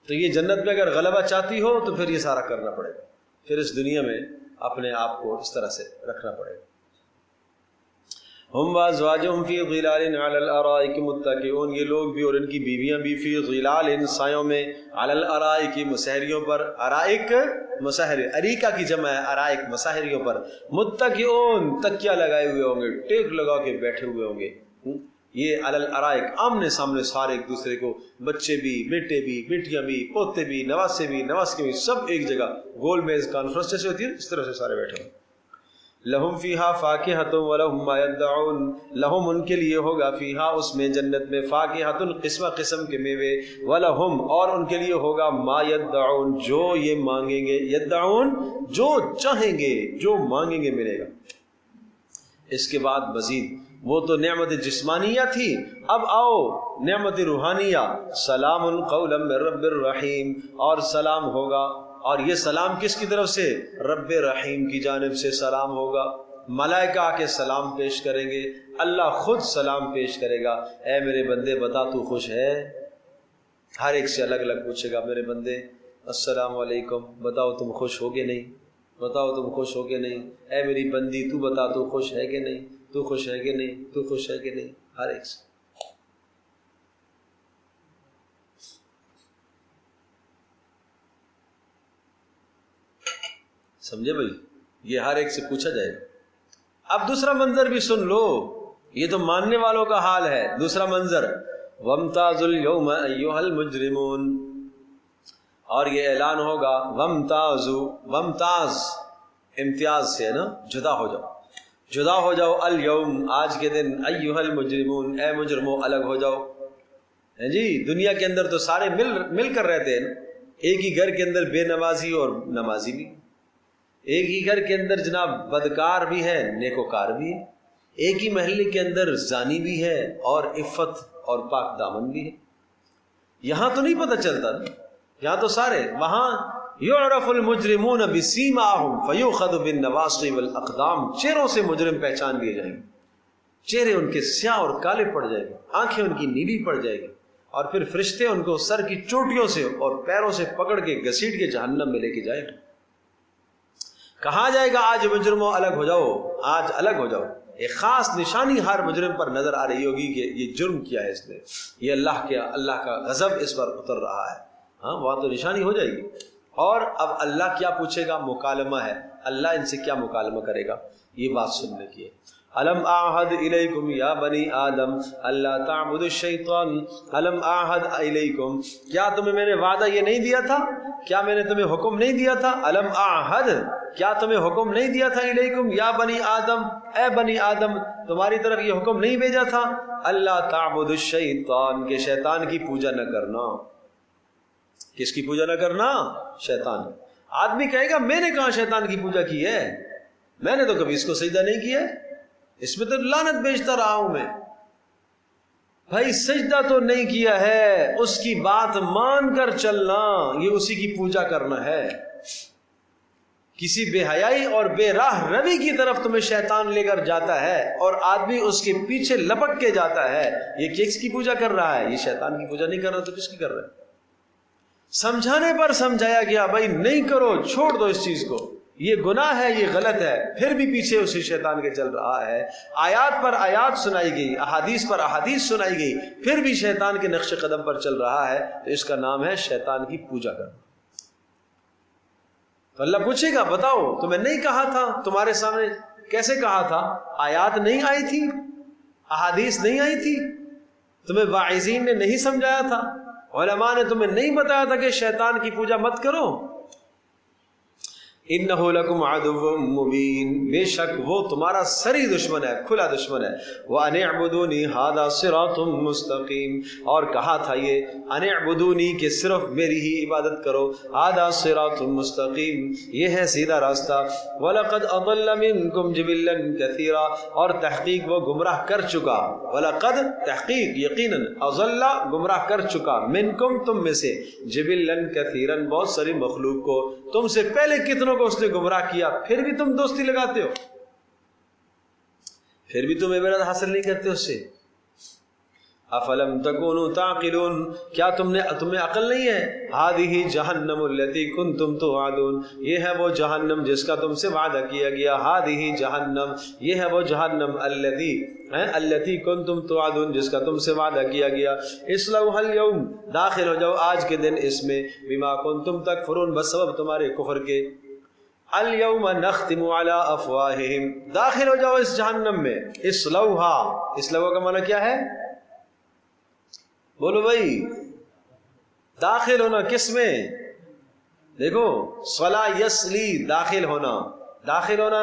S1: تو یہ جنت میں اگر غلبہ چاہتی ہو تو پھر یہ سارا کرنا پڑے گا، پھر اس دنیا میں اپنے آپ کو اس طرح سے رکھنا پڑے گا. ہم وازواجہم فی ظلال علی الارائک متکئون، یہ لوگ بھی اور ان کی بیویاں بھی، فی ظلال، ان سایوں میں، علی الارائک، مسہریوں پر. ارائک مسہر، اریکہ کی جمع ہے ارائک، مسہریوں پر. متکئون، تکیہ لگائے ہوئے ہوں گے، ٹیک لگا کے بیٹھے ہوئے ہوں گے. یہ علی الارائک، آمنے سامنے سارے ایک دوسرے کو، بچے بھی، بیٹے بھی، بیٹیاں بھی، پوتے بھی، نواسے بھی، نواسے بھی، سب ایک جگہ گول میز کانفرنس جیسے ہوتی ہے اس طرح سے سارے بیٹھے ہیں. لہم فیہا فاکہۃ ولہم ما یدعون، لہم ان کے لیے ہوگا فیہا اس میں جنت میں، فاکہۃ قسم قسم کے میوے، ولہم اور ان کے لیے ہوگا ما یدعون جو یہ مانگیں گے، یدعون جو چاہیں گے، جو مانگیں گے ملے گا. اس کے بعد مزید وہ تو نعمت جسمانیہ تھی، اب آؤ نعمت روحانیہ، سلام قولا من رب الرحیم، اور سلام ہوگا، اور یہ سلام کس کی طرف سے؟ رب رحیم کی جانب سے سلام ہوگا۔ ملائکہ آ کے سلام پیش کریں گے، اللہ خود سلام پیش کرے گا، اے میرے بندے بتا تو خوش ہے؟ ہر ایک سے الگ الگ پوچھے گا، میرے بندے السلام علیکم، بتاؤ تم خوش ہو کہ نہیں؟ بتاؤ تم خوش ہو کہ نہیں؟ اے میری بندی تو بتا تو خوش ہے کہ نہیں؟ تو خوش ہے کہ نہیں؟ تو خوش ہے کہ نہیں؟ ہر ایک سے۔ سمجھے بھائی؟ یہ ہر ایک سے پوچھا جائے گا۔ اب دوسرا منظر بھی سن لو، یہ تو ماننے والوں کا حال ہے۔ دوسرا منظر، وَامْتَازُوا الْيَوْمَ أَيُّهَا الْمُجْرِمُونَ، اور یہ اعلان ہوگا، وَامْتَازُوا، وَامْتَاز امتیاز سے ہے نا، جدا ہو جاؤ، جدا ہو جاؤ، اليوم آج کے دن، ایھا المجرمون اے مجرموں الگ ہو جاؤ۔ جی دنیا کے اندر تو سارے مل کر رہتے ہیں، ایک ہی گھر کے اندر بے نمازی اور نمازی بھی، ایک ہی گھر کے اندر جناب بدکار بھی ہے نیکوکار بھی ہے، ایک ہی محلے کے اندر زانی بھی ہے اور عفت اور پاک دامن بھی ہے۔ یہاں تو نہیں پتہ چلتا نا، یہاں تو سارے، وہاں یعرف المجرمون بسیماہم فیؤخذ بالنواصی والاقدام، چہروں سے مجرم پہچان لیے جائیں گے، چہرے ان کے سیاہ اور کالے پڑ جائیں گے، آنکھیں ان کی نیلی پڑ جائیں گی، اور پھر فرشتے ان کو سر کی چوٹیوں سے اور پیروں سے پکڑ کے گھسیٹ کے جہنم میں لے کے جائیں گے۔ کہا جائے گا آج مجرموں الگ ہو جاؤ، آج الگ ہو جاؤ۔ ایک خاص نشانی ہر مجرم پر نظر آ رہی ہوگی کہ یہ جرم کیا ہے اس نے، یہ اللہ کا غضب اس پر اتر رہا ہے، ہاں وہاں تو نشانی ہو جائے گی۔ اور اب اللہ کیا پوچھے گا؟ مکالمہ ہے، اللہ ان سے کیا مکالمہ کرے گا؟ یہ بات سننے کی ہے۔ الم اعہد الیکم یا بنی آدم اللہ تعبدوا الشیطان، الم اعہد الیکم، کیا تمہیں میں نے وعدہ یہ نہیں دیا تھا؟ کیا میں نے تمہیں حکم نہیں دیا تھا؟ الم اعہد، کیا تمہیں حکم نہیں دیا تھا؟ الیکم یا بنی آدم، اے بنی آدم تمہاری طرف یہ حکم نہیں بھیجا تھا؟ اللہ تعبدوا الشیطان، کہ شیطان کی پوجا نہ کرنا۔ کس کی پوجا نہ کرنا؟ شیطان۔ آدمی کہے گا میں نے کہاں شیطان کی پوجا کی ہے، میں نے تو کبھی اس کو سجدہ نہیں کیا، اس میں تو لعنت بیچتا رہا ہوں میں۔ بھائی سجدہ تو نہیں کیا ہے، اس کی بات مان کر چلنا یہ اسی کی پوجا کرنا ہے۔ کسی بے حیائی اور بے راہ روی کی طرف تمہیں شیطان لے کر جاتا ہے اور آدمی اس کے پیچھے لپک کے جاتا ہے، یہ کس کی پوجا کر رہا ہے؟ یہ شیطان کی پوجا نہیں کر رہا تو کس کی کر رہا ہے؟ سمجھانے پر سمجھایا گیا بھائی نہیں کرو، چھوڑ دو اس چیز کو، یہ گناہ ہے، یہ غلط ہے، پھر بھی پیچھے اسی شیطان کے چل رہا ہے۔ آیات پر آیات سنائی گئی، احادیث پر احادیث سنائی گئی، پھر بھی شیطان کے نقش قدم پر چل رہا ہے، تو اس کا نام ہے شیطان کی پوجا کرنا۔ تو اللہ پوچھے گا بتاؤ تمہیں نہیں کہا تھا؟ تمہارے سامنے کیسے کہا تھا؟ آیات نہیں آئی تھی، احادیث نہیں آئی تھی، تمہیں واعظین نے نہیں سمجھایا تھا، علماء نے تمہیں نہیں بتایا تھا کہ شیطان کی پوجا مت کرو؟ انہ لکم عدو مبین، بے شک وہ تمہارا سری دشمن ہے، کھلا دشمن ہے۔ وان اعبدونی ھذا صراط مستقیم، اور کہا تھا یہ ان اعبدونی کہ صرف میری ہی عبادت کرو، ھذا صراط مستقیم یہ ہے سیدھا راستہ۔ ولقد اضل منکم جبلا کثیرا، اور تحقیق وہ گمراہ کر چکا، ولقد تحقیق یقینا، اضل گمراہ کر چکا، منکم تم میں سے، جبلا کثیرا بہت ساری مخلوق کو، تم سے پہلے کتنوں کو اس نے گمراہ کیا، پھر بھی تم دوستی لگاتے ہو، پھر بھی تم عبرت حاصل نہیں کرتے اس سے۔ افلم تکونوا تعقلون، کیا تمہیں عقل نہیں ہے؟ ہذہ جہنم التی کنتم توعدون، یہ ہے وہ جہنم جس کا تم سے وعدہ کیا گیا، ہذہ جہنم یہ ہے وہ جہنم التی کنتم توعدون جس کا تم سے وعدہ کیا گیا، اصلوها اليوم داخل ہو جاؤ آج کے دن اس میں، بما کنتم تکفرون بسبب تمہارے کفر کے، اليوم نختم على افواہہم، داخل ہو جاؤ اس جہنم میں، اصلوها، اصلوها کا معنی کیا ہے؟ بولو بھائی، داخل ہونا کس میں؟ دیکھو صلا یسلی، داخل ہونا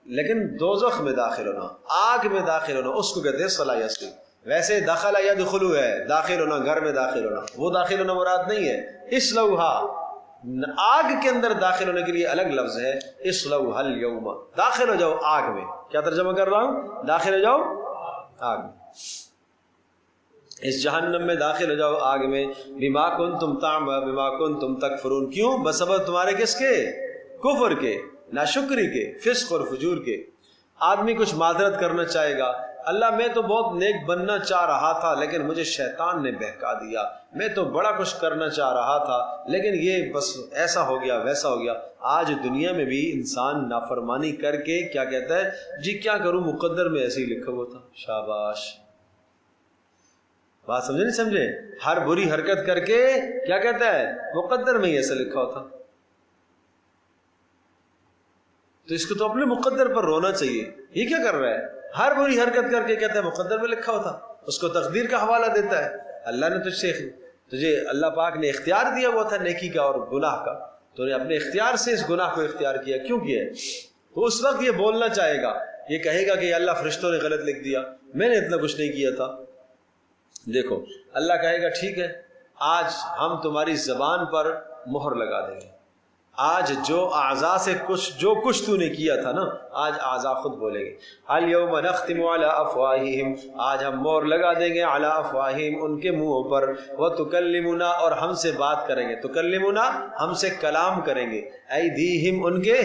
S1: لیکن دوزخ میں داخل ہونا، آگ میں داخل ہونا، اس کو کہتے ہیں صلا یسلی۔ ویسے دخل یدخلو ہے، داخل ہونا، گھر میں داخل ہونا، وہ داخل ہونا مراد نہیں ہے۔ اصلوها آگ کے اندر داخل ہونے کے لیے الگ لفظ ہے اصلوها اليوم، داخل ہو جاؤ آگ میں. کیا ترجمہ کر رہا ہوں؟ داخل ہو جاؤ آگ میں، اس جہنم میں داخل ہو جاؤ آگ میں. بما کنتم تعملون، بما کنتم تکفرون، کیوں؟ بسبب تمہارے کس کے؟ کفر کے، ناشکری کے، فسق اور فجور کے. آدمی کچھ معذرت کرنا چاہے گا، اللہ میں تو بہت نیک بننا چاہ رہا تھا لیکن مجھے شیطان نے بہکا دیا، میں تو بڑا کچھ کرنا چاہ رہا تھا لیکن یہ بس ایسا ہو گیا ویسا ہو گیا. آج دنیا میں بھی انسان نافرمانی کر کے کیا کہتا ہے؟ جی کیا کروں، مقدر میں ایسے ہی لکھا ہوا تھا. شاباش، بات سمجھے نہیں سمجھے؟ ہر بری حرکت کر کے کیا کہتا ہے؟ مقدر میں ہی ایسا لکھا ہوتا. تو اس کو تو اپنے مقدر پر رونا چاہیے. یہ کیا کر رہا ہے؟ ہر بری حرکت کر کے کہتا ہے مقدر میں لکھا ہوتا. اس کو تقدیر کا حوالہ دیتا ہے. اللہ نے تجھے اللہ پاک نے اختیار دیا ہوا تھا نیکی کا اور گناہ کا، تو نے اپنے اختیار سے اس گناہ کو اختیار کیا. کیوں کیا ہے؟ تو اس وقت یہ بولنا چاہے گا، یہ کہے گا کہ اللہ فرشتوں نے غلط لکھ دیا، میں نے اتنا کچھ نہیں کیا تھا. دیکھو اللہ کہے گا ٹھیک ہے، آج ہم تمہاری زبان پر مہر لگا دیں گے. آج جو اعضاء سے جو کچھ تو نے کیا تھا نا، آج اعضاء خود بولیں گے. الیوم نختم علی افواہہم، آج ہم مہر لگا دیں گے علی افواہہم، ان کے منہوں پر. وتکلمنا، اور ہم سے بات کریں گے. تکلمنا، ہم سے کلام کریں گے. ایدیہم، ان کے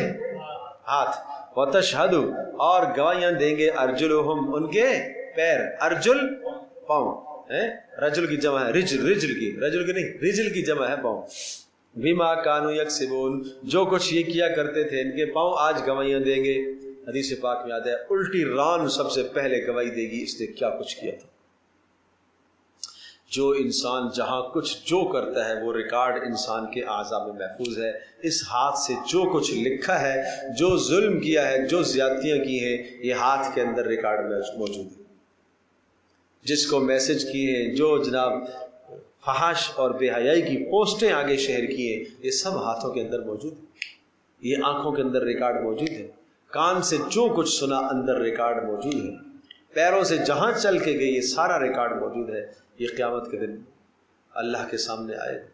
S1: ہاتھ. وتشہد، اور گواہیاں دیں گے. ارجلہم، ان کے پیر. ارجل پاؤں، رجل کی جمع ہے رجل کی نہیں، رجل کی جمع ہے پاؤں. بما کانوا یکسبون، جو کچھ یہ کیا کرتے تھے ان کے پاؤں آج گواہیاں دیں گے. حدیث پاک میں آتا ہے الٹی ران سب سے پہلے گواہی دے گی اس نے کیا کچھ کیا تھا. جو انسان جہاں کچھ جو کرتا ہے وہ ریکارڈ انسان کے اعضاء میں محفوظ ہے. اس ہاتھ سے جو کچھ لکھا ہے، جو ظلم کیا ہے، جو زیادتیاں کی ہیں، یہ ہاتھ کے اندر ریکارڈ میں موجود ہے. جس کو میسج کیے ہیں، جو جناب فحش اور بے حیائی کی پوسٹیں آگے شہر کی ہیں، یہ سب ہاتھوں کے اندر موجود ہے. یہ آنکھوں کے اندر ریکارڈ موجود ہے. کان سے جو کچھ سنا اندر ریکارڈ موجود ہے. پیروں سے جہاں چل کے گئی یہ سارا ریکارڈ موجود ہے. یہ قیامت کے دن اللہ کے سامنے آئے گا.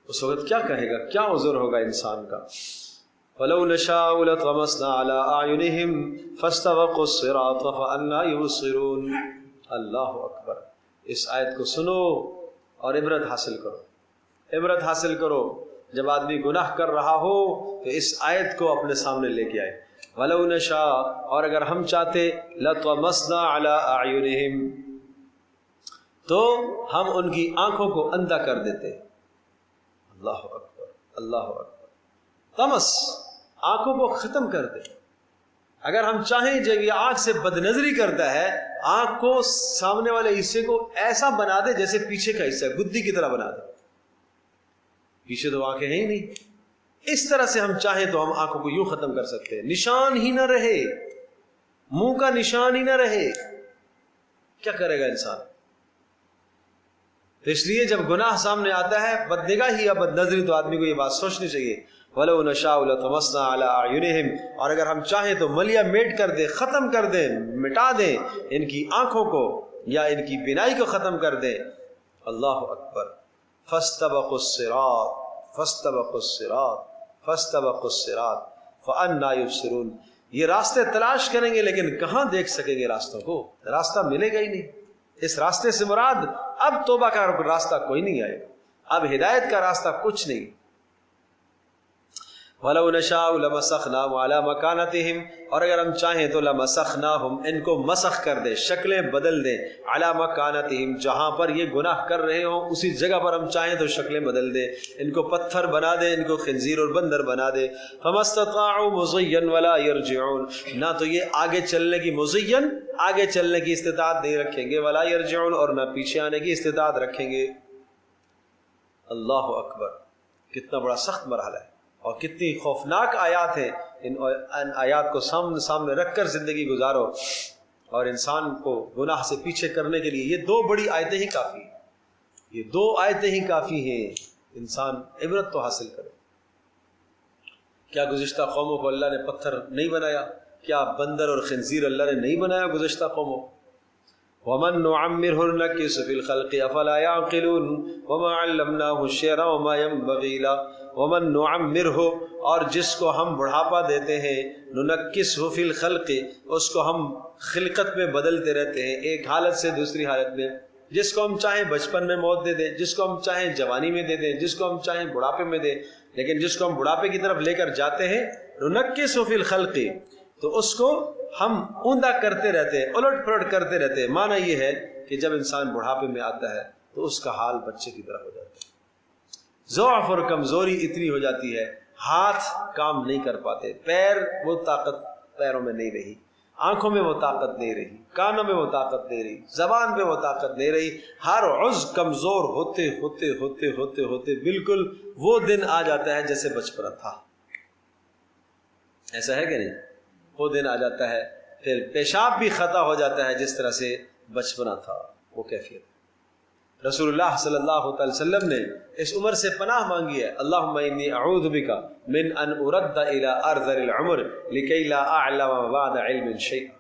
S1: اس وقت کیا کہے گا، کیا عذر ہوگا انسان کا. وَلَوْ نَشَاءُ لَطَمَسْنَا عَلَىٰ أَعْيُنِهِمْ فَاسْتَبَقُوا الصِّرَاطَ فَأَنَّىٰ يُبْصِرُونَ. اللہ اکبر. اس آیت کو سنو اور عبرت حاصل کرو. عبرت حاصل کرو. جب آدمی گناہ کر رہا ہو تو اس آیت کو اپنے سامنے لے کے آئے. وَلَوْ نَشَاءُ، اور اگر ہم چاہتے، لَطَمَسْنَا عَلَىٰ أَعْيُنِهِمْ، تو ہم ان کی آنکھوں کو اندھا کر دیتے. اللہ اکبر، اللہ اکبر. تمس، آنکھوں کو ختم کر دے. اگر ہم چاہیں، جب یہ آنکھ سے بد نظری کرتا ہے، آنکھ کو سامنے والے حصے کو ایسا بنا دے جیسے پیچھے کا حصہ گدی کی طرح بنا دے. پیچھے تو آنکھیں ہیں ہی نہیں. اس طرح سے ہم چاہیں تو ہم آنکھوں کو یوں ختم کر سکتے ہیں، نشان ہی نہ رہے، منہ کا نشان ہی نہ رہے. کیا کرے گا انسان؟ تو اس لیے جب گناہ سامنے آتا ہے، بدنگاہی یا بد نظری، تو آدمی کو یہ بات سوچنی چاہیے. وَلَوْ نَشَاءُ لَطَمَسْنَا عَلَىٰ أَعْيُنِهِمْ، اور اگر ہم چاہیں تو ملیا میٹ کر دیں، ختم کر دیں، مٹا دیں ان کی آنکھوں کو یا ان کی بینائی کو ختم کر دیں. اللہ اکبر. فَاسْتَبَقُوا الصِّرَاطَ فَاسْتَبَقُوا الصِّرَاطَ فَاسْتَبَقُوا الصِّرَاطَ فَأَنَّىٰ يُبْصِرُونَ. یہ راستے تلاش کریں گے لیکن کہاں دیکھ سکیں گے راستوں کو؟ راستہ ملے گا ہی نہیں. اس راستے سے مراد اب توبہ کا راستہ کوئی نہیں آئے گا، اب ہدایت کا راستہ کچھ نہیں. وَلَوْ نَشَاءُ لَمَسَخْنَاهُمْ عَلَىٰ مَكَانَتِهِمْ، اور اگر ہم چاہیں تو لَمَسَخْنَاهُمْ، ان کو مسخ کر دیں، شکلیں بدل دیں. عَلَىٰ مَكَانَتِهِمْ، جہاں پر یہ گناہ کر رہے ہوں اسی جگہ پر ہم چاہیں تو شکلیں بدل دیں، ان کو پتھر بنا دیں، ان کو خنزیر اور بندر بنا دیں. فَمَا اسْتَطَاعُوا مُضِيًّا وَلَا يَرْجِعُونَ، نہ تو یہ آگے چلنے کی مزین، آگے چلنے کی استطاعت نہیں رکھیں گے، وَلَا يَرْجِعُونَ، اور نہ پیچھے آنے کی استطاعت رکھیں گے. اللہ اکبر. کتنا بڑا سخت مرحلہ ہے اور کتنی خوفناک آیات ہیں. ان آیات کو سامنے رکھ کر زندگی گزارو، اور انسان کو گناہ سے پیچھے کرنے کے لیے یہ دو بڑی آیتیں ہی کافی ہیں. یہ دو آیتیں ہی کافی ہیں. انسان عبرت تو حاصل کرے. کیا گزشتہ قوموں کو اللہ نے پتھر نہیں بنایا؟ کیا بندر اور خنزیر اللہ نے نہیں بنایا گزشتہ قوموں؟ وَمَن نُعَمِّرْهُ نُنَكِّسْهُ فِي الْخَلْقِ أَفَلَا يَعْقِلُونَ وَمَا عَلَّمْنَاهُ الشِّعْرَ وَمَا يَنبَغِي لَهُ وَمَن نُعَمِّرْهُ، اور جس کو ہم بڑھاپا دیتے ہیں، نُنَكِّسْهُ فِي الْخَلْقِ، اس کو ہم خلقت میں بدلتے رہتے ہیں، ایک حالت سے دوسری حالت میں، جس کو ہم چاہیں بچپن میں موت دے دیں، جس کو ہم چاہیں جوانی میں دے دیں، جس کو ہم چاہیں بڑھاپے میں دیں، لیکن جس کو ہم بڑھاپے کی طرف لے کر جاتے ہیں نُنَكِّسْهُ فِي الْخَلْقِ، تو اس کو ہم اوندا کرتے رہتے ہیں، الٹ پلٹ کرتے رہتے ہیں۔ معنی یہ ہے کہ جب انسان بڑھاپے میں آتا ہے تو اس کا حال بچے کی طرح ہو جاتا ہے، ضعف اور کمزوری اتنی ہو جاتی ہے، ہاتھ کام نہیں کر پاتے، پیر وہ طاقت پیروں میں نہیں رہی، آنکھوں میں وہ طاقت نہیں رہی، کانوں میں وہ طاقت نہیں رہی، زبان پہ وہ طاقت نہیں رہی، ہر عضو کمزور ہوتے ہوتے ہوتے ہوتے ہوتے بالکل وہ دن آ جاتا ہے جیسے بچپنا تھا۔ ایسا ہے کہ نہیں؟ وہ دن آ جاتا ہے، پھر پیشاب بھی خطا ہو جاتا ہے جس طرح سے بچپنا تھا، وہ کیفیت۔ رسول اللہ صلی اللہ تعالی وسلم نے اس عمر سے پناہ مانگی ہے، اللہم انی اعوذ بک من ان ارد الی ارذل العمر لکی لا اعلم بعد علم شیئا،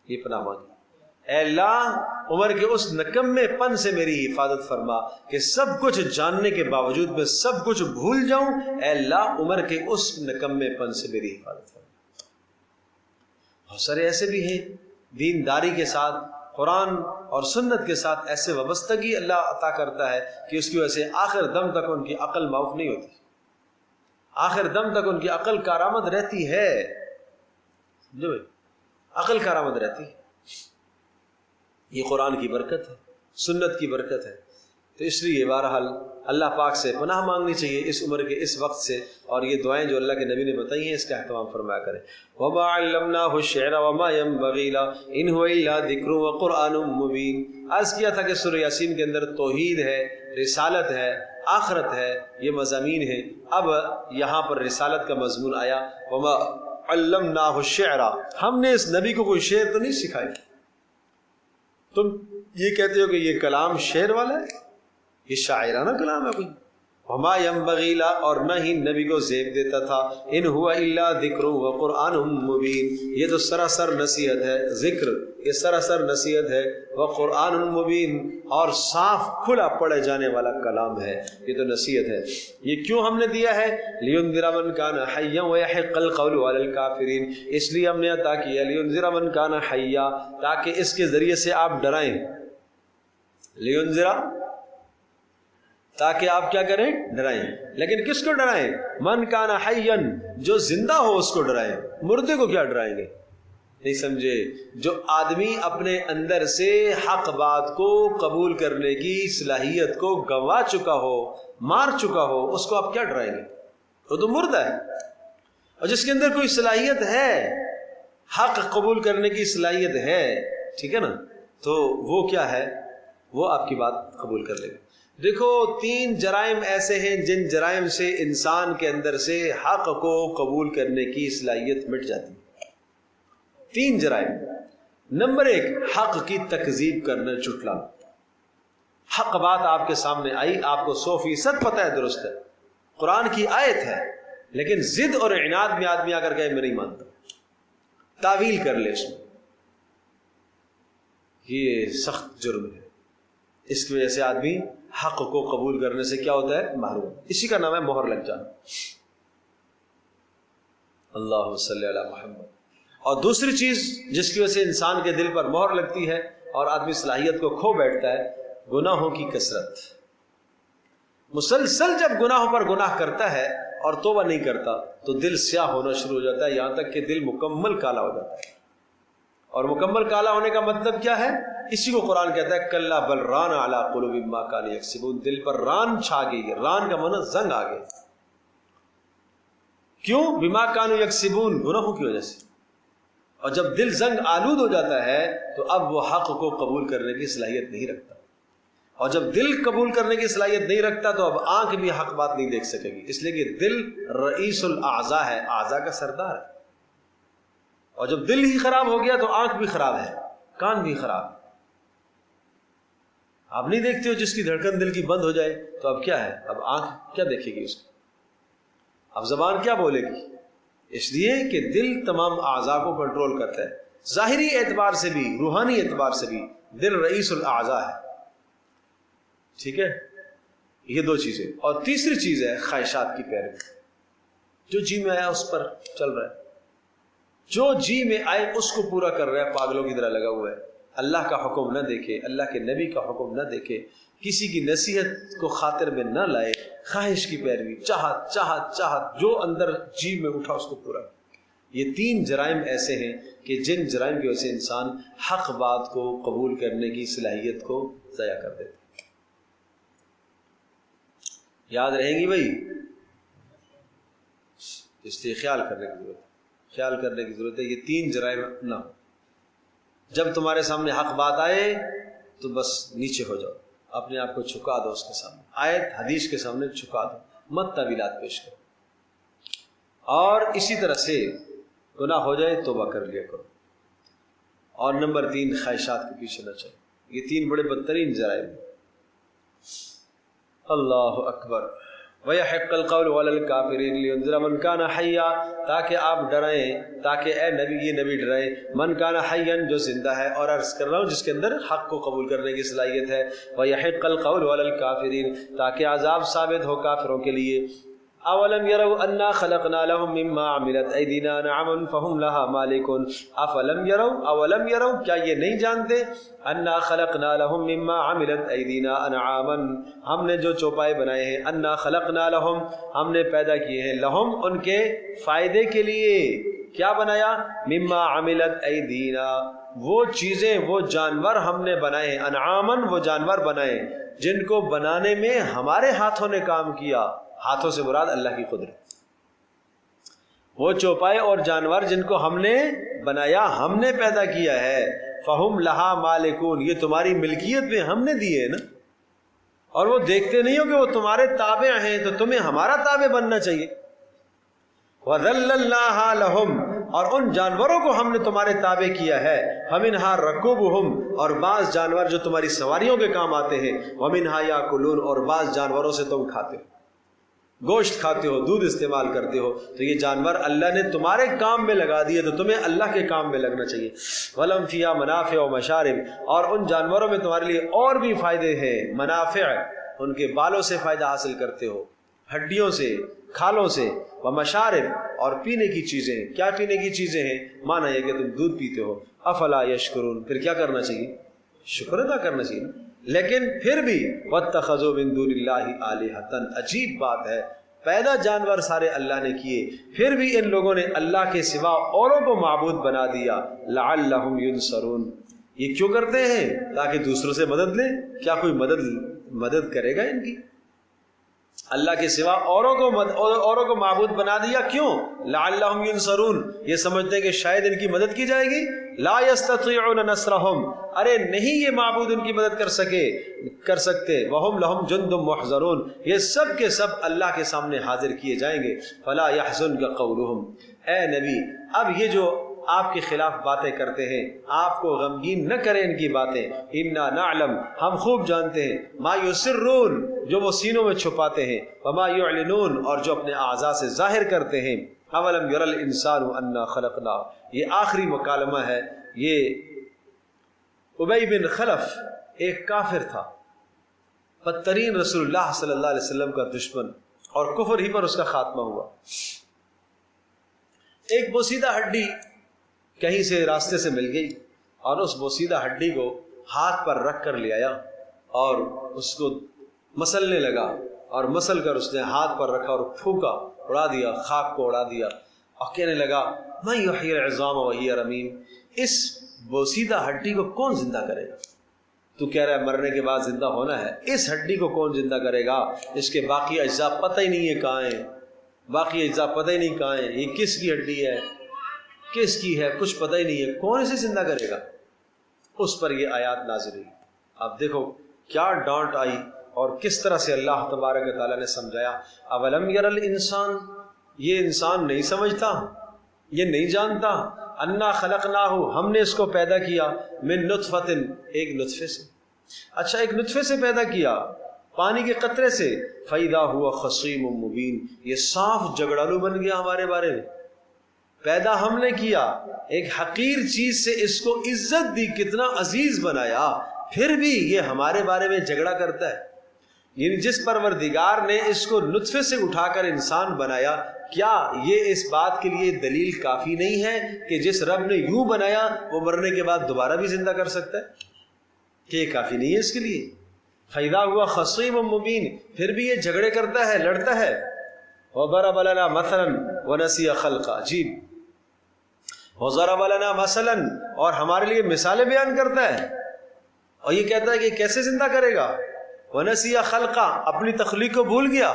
S1: یہ پناہ مانگی، اے اللہ عمر کے اس نکمے پن سے میری حفاظت فرما کہ سب کچھ جاننے کے باوجود میں سب کچھ بھول جاؤں، اے اللہ عمر کے اس نکمے پن سے میری حفاظت فرما۔ بہت سارے ایسے بھی ہیں دینداری کے ساتھ، قرآن اور سنت کے ساتھ ایسے وابستگی اللہ عطا کرتا ہے کہ اس کی وجہ سے آخر دم تک ان کی عقل معاف نہیں ہوتی، آخر دم تک ان کی عقل کارآمد رہتی ہے، جو عقل کارآمد رہتی ہے۔ یہ قرآن کی برکت ہے، سنت کی برکت ہے۔ تو اس لیے بہرحال اللہ پاک سے پناہ مانگنی چاہیے اس عمر کے اس وقت سے، اور یہ دعائیں جو اللہ کے نبی نے بتائی ہیں اس کا اہتمام فرمایا کریں۔ وَمَا عَلَّمْنَاهُ الشِّعْرَ وَمَا يَنبَغِي لَهُ إِنْ هُوَ إِلَّا ذِكْرٌ وَقُرْآنٌ مُبِينٌ۔ عرض کیا تھا کہ سورہ یاسین کے اندر توحید ہے، رسالت ہے، آخرت ہے، یہ مضامین ہیں۔ اب یہاں پر رسالت کا مضمون آیا، وَمَا عَلَّمْنَاهُ الشِّعْرَ، ہم نے اس نبی کو کوئی شعر تو نہیں سکھائی۔ تم یہ کہتے ہو کہ یہ کلام شعر والا ہے، یہ شاعرانہ کلام ہے کوئی؟ وما ينبغي لا، اور نہ ہی نبی کو زیب دیتا تھا، ان هو الا ذکر و قرآن مبین، یہ تو سراسر نصیحت ہے، ذکر یہ سراسر نصیحت ہے، و قرآن مبین، اور صاف کھلا پڑھے جانے والا کلام ہے، یہ تو نصیحت ہے۔ یہ کیوں ہم نے دیا ہے؟ لینذر من کان حیا ویحق القول علی الکافرین، اس لیے ہم نے عطا کیا لینذر من کان حیا، تاکہ اس کے ذریعے سے آپ ڈرائیں، لینذر تاکہ آپ کیا کریں؟ ڈرائیں۔ لیکن کس کو ڈرائیں؟ من کان حیًا، جو زندہ ہو اس کو ڈرائیں، مردے کو کیا ڈرائیں گے؟ نہیں سمجھے؟ جو آدمی اپنے اندر سے حق بات کو قبول کرنے کی صلاحیت کو گنوا چکا ہو، مار چکا ہو، اس کو آپ کیا ڈرائیں گے؟ وہ تو مردہ ہے۔ اور جس کے اندر کوئی صلاحیت ہے، حق قبول کرنے کی صلاحیت ہے، ٹھیک ہے نا، تو وہ کیا ہے؟ وہ آپ کی بات قبول کر لے گا۔ دیکھو 3 جرائم ایسے ہیں جن جرائم سے انسان کے اندر سے حق کو قبول کرنے کی صلاحیت مٹ جاتی ہے۔ 3 جرائم۔ نمبر 1، حق کی تکذیب کرنا، جھٹلانا۔ حق بات آپ کے سامنے آئی، آپ کو 100% پتہ ہے، درست ہے، قرآن کی آیت ہے، لیکن ضد اور عناد میں آدمی آ کر کہے میں نہیں مانتا، تعویل کر لے اس میں، یہ سخت جرم ہے۔ اس کی وجہ سے آدمی حق کو قبول کرنے سے کیا ہوتا ہے؟ محروم۔ اسی کا نام ہے مہر لگ جانا۔ اللہم صلی علی محمد۔ اور دوسری چیز جس کی وجہ سے انسان کے دل پر مہر لگتی ہے اور آدمی صلاحیت کو کھو بیٹھتا ہے، گناہوں کی کثرت۔ مسلسل جب گناہوں پر گناہ کرتا ہے اور توبہ نہیں کرتا تو دل سیاہ ہونا شروع ہو جاتا ہے، یہاں تک کہ دل مکمل کالا ہو جاتا ہے۔ اور مکمل کالا ہونے کا مطلب کیا ہے؟ اسی کو قرآن کہتا ہے کلا بل ران علی قلوبہم ما کانوا یکسبون، دل پر ران چھا گئی ہے۔ ران کا معنی زنگ آ گئے۔ کیوں؟ بما کانوا یکسبون، گناہوں کی وجہ سے۔ اور جب دل زنگ آلود ہو جاتا ہے تو اب وہ حق کو قبول کرنے کی صلاحیت نہیں رکھتا، اور جب دل قبول کرنے کی صلاحیت نہیں رکھتا تو اب آنکھ بھی حق بات نہیں دیکھ سکے گی، اس لیے کہ دل رئیس الاعضاء ہے، اعضاء کا سردار ہے۔ اور جب دل ہی خراب ہو گیا تو آنکھ بھی خراب ہے، کان بھی خراب ہے۔ آپ نہیں دیکھتے ہو جس کی دھڑکن دل کی بند ہو جائے تو اب کیا ہے؟ اب آنکھ کیا دیکھے گی اس کو؟ اب زبان کیا بولے گی؟ اس لیے کہ دل تمام اعضاء کو کنٹرول کرتا ہے۔ ظاہری اعتبار سے بھی روحانی اعتبار سے بھی دل رئیس الاعضاء ہے. ٹھیک ہے، یہ دو چیزیں. اور تیسری چیز ہے خواہشات کی پیروی. جو جی میں آیا اس پر چل رہا ہے، جو جی میں آئے اس کو پورا کر رہا ہے، پاگلوں کی طرح لگا ہوا ہے. اللہ کا حکم نہ دیکھے، اللہ کے نبی کا حکم نہ دیکھے، کسی کی نصیحت کو خاطر میں نہ لائے، خواہش کی پیروی، چاہت چاہت چاہت جو اندر جی میں اٹھا اس کو پورا. یہ تین جرائم ایسے ہیں کہ جن جرائم کی وجہ سے انسان حق بات کو قبول کرنے کی صلاحیت کو ضائع کر دیتا. یاد رہیں گی بھائی؟ اس لیے خیال کرنے کی ضرورت ہے، خیال کرنے کی ضرورت ہے. یہ تین جرائم نہ ہو. جب تمہارے سامنے حق بات آئے تو بس نیچے ہو جاؤ، اپنے آپ کو چھکا دو اس کے سامنے، آیت حدیث کے سامنے چھکا دو، مت تعویلات پیش کرو. اور اسی طرح سے گناہ ہو جائے توبہ کر لیا کرو. اور نمبر 3، خواہشات کے پیچھے نہ چلو. یہ تین بڑے بدترین جرائم. اللہ اکبر. وَيَحِقَّ الْقَوْلُ عَلَى الْكَافِرِينَ لِيُنذِرَ مَنْ كَانَ حَيًّا، تاکہ آپ ڈرائیں، تاکہ اے نبی، یہ نبی ڈرائے من کان حیًّا، جو زندہ ہے، اور عرض کر رہا ہوں جس کے اندر حق کو قبول کرنے کی صلاحیت ہے. وَيَحِقَّ الْقَوْلُ عَلَى الْكَافِرِينَ، تاکہ عذاب ثابت ہو کافروں کے لیے. اولم يروا انا خلقنا لهم مما عملت ايدينا انعاما فهم لها مالكون. افلم يروا، اولم يروا، کیا یہ نہیں جانتے؟ انا خلقنا لهم مما عملت ايدينا انعاما، ہم نے جو چوپائے بنائے ہیں، انا خلقنا لهم، ہم نے پیدا کیے ہیں، لهم ان کے فائدے کے لیے. کیا بنایا؟ مما عملت ايدينا، وہ چیزیں، وہ جانور ہم نے بنائے ہیں. انعاما، وہ جانور بنائے جن کو بنانے میں ہمارے ہاتھوں نے کام کیا. ہاتھوں سے مراد اللہ کی قدرت. وہ چوپائے اور جانور جن کو ہم نے بنایا، ہم نے پیدا کیا ہے. فہم لہا مالکون، یہ تمہاری ملکیت میں ہم نے دیے ہیں نا. اور وہ دیکھتے نہیں ہو کہ وہ تمہارے تابع ہیں، تو تمہیں ہمارا تابع بننا چاہیے. وَذَلَّلْنَاهَا لَهُمْ، اور ان جانوروں کو ہم نے تمہارے تابع کیا ہے. فَمِنْهَا رَكُوبُهُمْ، اور بعض جانور جو تمہاری سواریوں کے کام آتے ہیں. وَمِنْهَا يَأْكُلُونَ، اور بعض جانوروں سے تم کھاتے ہو، گوشت کھاتے ہو، دودھ استعمال کرتے ہو. تو یہ جانور اللہ نے تمہارے کام میں لگا دیے، تو تمہیں اللہ کے کام میں لگنا چاہیے. وَلَمْ فِيهَا مَنَافِعُ وَمَشَارِبُ، اور ان جانوروں میں تمہارے لیے اور بھی فائدے ہیں. منافع، ان کے بالوں سے فائدہ حاصل کرتے ہو، ہڈیوں سے، کھالوں سے. ومشارب، اور پینے کی چیزیں. کیا پینے کی چیزیں ہیں؟ مانا یہ کہ تم دودھ پیتے ہو. افلا یشکرون، پھر کیا کرنا چاہیے؟ شکر ادا کرنا چاہیے. لیکن پھر بھی واتخذوا من دون اللہ آلہۃ، عجیب بات ہے، پیدا جانور سارے اللہ نے کیے، پھر بھی ان لوگوں نے اللہ کے سوا اوروں کو معبود بنا دیا. لعلہم ینصرون، یہ کیوں کرتے ہیں؟ تاکہ دوسروں سے مدد لیں. کیا کوئی مدد کرے گا ان کی؟ اللہ کے سوا اوروں کو معبود بنا دیا. کیوں؟ لعلہم ینصرون، یہ سمجھتے ہیں کہ شاید ان کی مدد کی جائے گی. لا یستطیعون نصرہم، ارے نہیں یہ معبود ان کی مدد کر سکتے. وہم لہم جند محضرون، یہ سب کے سب اللہ کے سامنے حاضر کیے جائیں گے. فلا یحزنک قولہم، اے نبی اب یہ جو آپ کے خلاف باتیں کرتے ہیں، آپ کو غمگین نہ کریں ان کی باتیں. انا نعلم، ہم خوب جانتے ہیں، ما یسرون، جو وہ سینوں میں چھپاتے ہیں، وما یعلنون، اور جو اپنے اعضاء سے ظاہر کرتے ہیں. اولم یر الانسان انا خلقنا، یہ آخری مکالمہ ہے. یہ ابی بن خلف ایک کافر تھا، بدترین رسول اللہ صلی اللہ علیہ وسلم کا دشمن، اور کفر ہی پر اس کا خاتمہ ہوا. ایک بوسیدہ ہڈی کہیں سے راستے سے مل گئی، اور اس بوسیدہ ہڈی کو ہاتھ پر رکھ کر لے آیا اور اس کو مسلنے لگا، اور مسل کر اس نے ہاتھ پر رکھا اور پھونکا، اڑا دیا، خاک کو اڑا دیا، اور کہنے لگا من یحیی العظام وہی رمیم، اس بوسیدہ ہڈی کو کون زندہ کرے گا؟ تو کہہ رہا ہے مرنے کے بعد زندہ ہونا ہے، اس ہڈی کو کون زندہ کرے گا؟ اس کے باقی اجزاء پتہ ہی نہیں ہے کہاں ہیں، باقی اجزاء پتہ ہی نہیں کہاں ہیں، یہ کس کی ہڈی ہے، کس کی ہے، کچھ پتہ ہی نہیں ہے، کون اسے زندہ کرے گا؟ اس پر یہ آیات نازل ہوئی. اب دیکھو کیا ڈانٹ آئی اور کس طرح سے اللہ تبارک و تعالیٰ نے سمجھایا. اولم یر الانسان، یہ انسان نہیں سمجھتا، یہ نہیں جانتا. انا خلقناہ، ہم نے اس کو پیدا کیا، من نطفۃ، ایک نطفے سے. اچھا ایک نطفے سے پیدا کیا، پانی کے قطرے سے. فاذا ہوا خصیم مبین، یہ صاف جھگڑالو بن گیا ہمارے بارے میں. پیدا ہم نے کیا، ایک حقیر چیز سے اس کو عزت دی، کتنا عزیز بنایا، پھر بھی یہ ہمارے بارے میں جھگڑا کرتا ہے. یعنی جس پروردگار نے اس کو نطفے سے اٹھا کر انسان بنایا، کیا یہ اس بات کے لیے دلیل کافی نہیں ہے کہ جس رب نے یوں بنایا وہ مرنے کے بعد دوبارہ بھی زندہ کر سکتا ہے؟ کہ یہ کافی نہیں ہے اس کے لیے؟ فَإِذَا هُوَ خَصِيمٌ مُبِينٌ، پھر بھی یہ جھگڑے کرتا ہے، لڑتا ہے. وَضَرَبَ لَنَا مَثَلًا وَنَسِيَ خَلْقًا، جی وَضَرَبَ لَنَا مَثَلًا، اور ہمارے لیے مثالیں بیان کرتا ہے، اور یہ کہتا ہے کہ کیسے زندہ کرے گا. وَنَسِيَ خَلْقًا، اپنی تخلیق کو بھول گیا.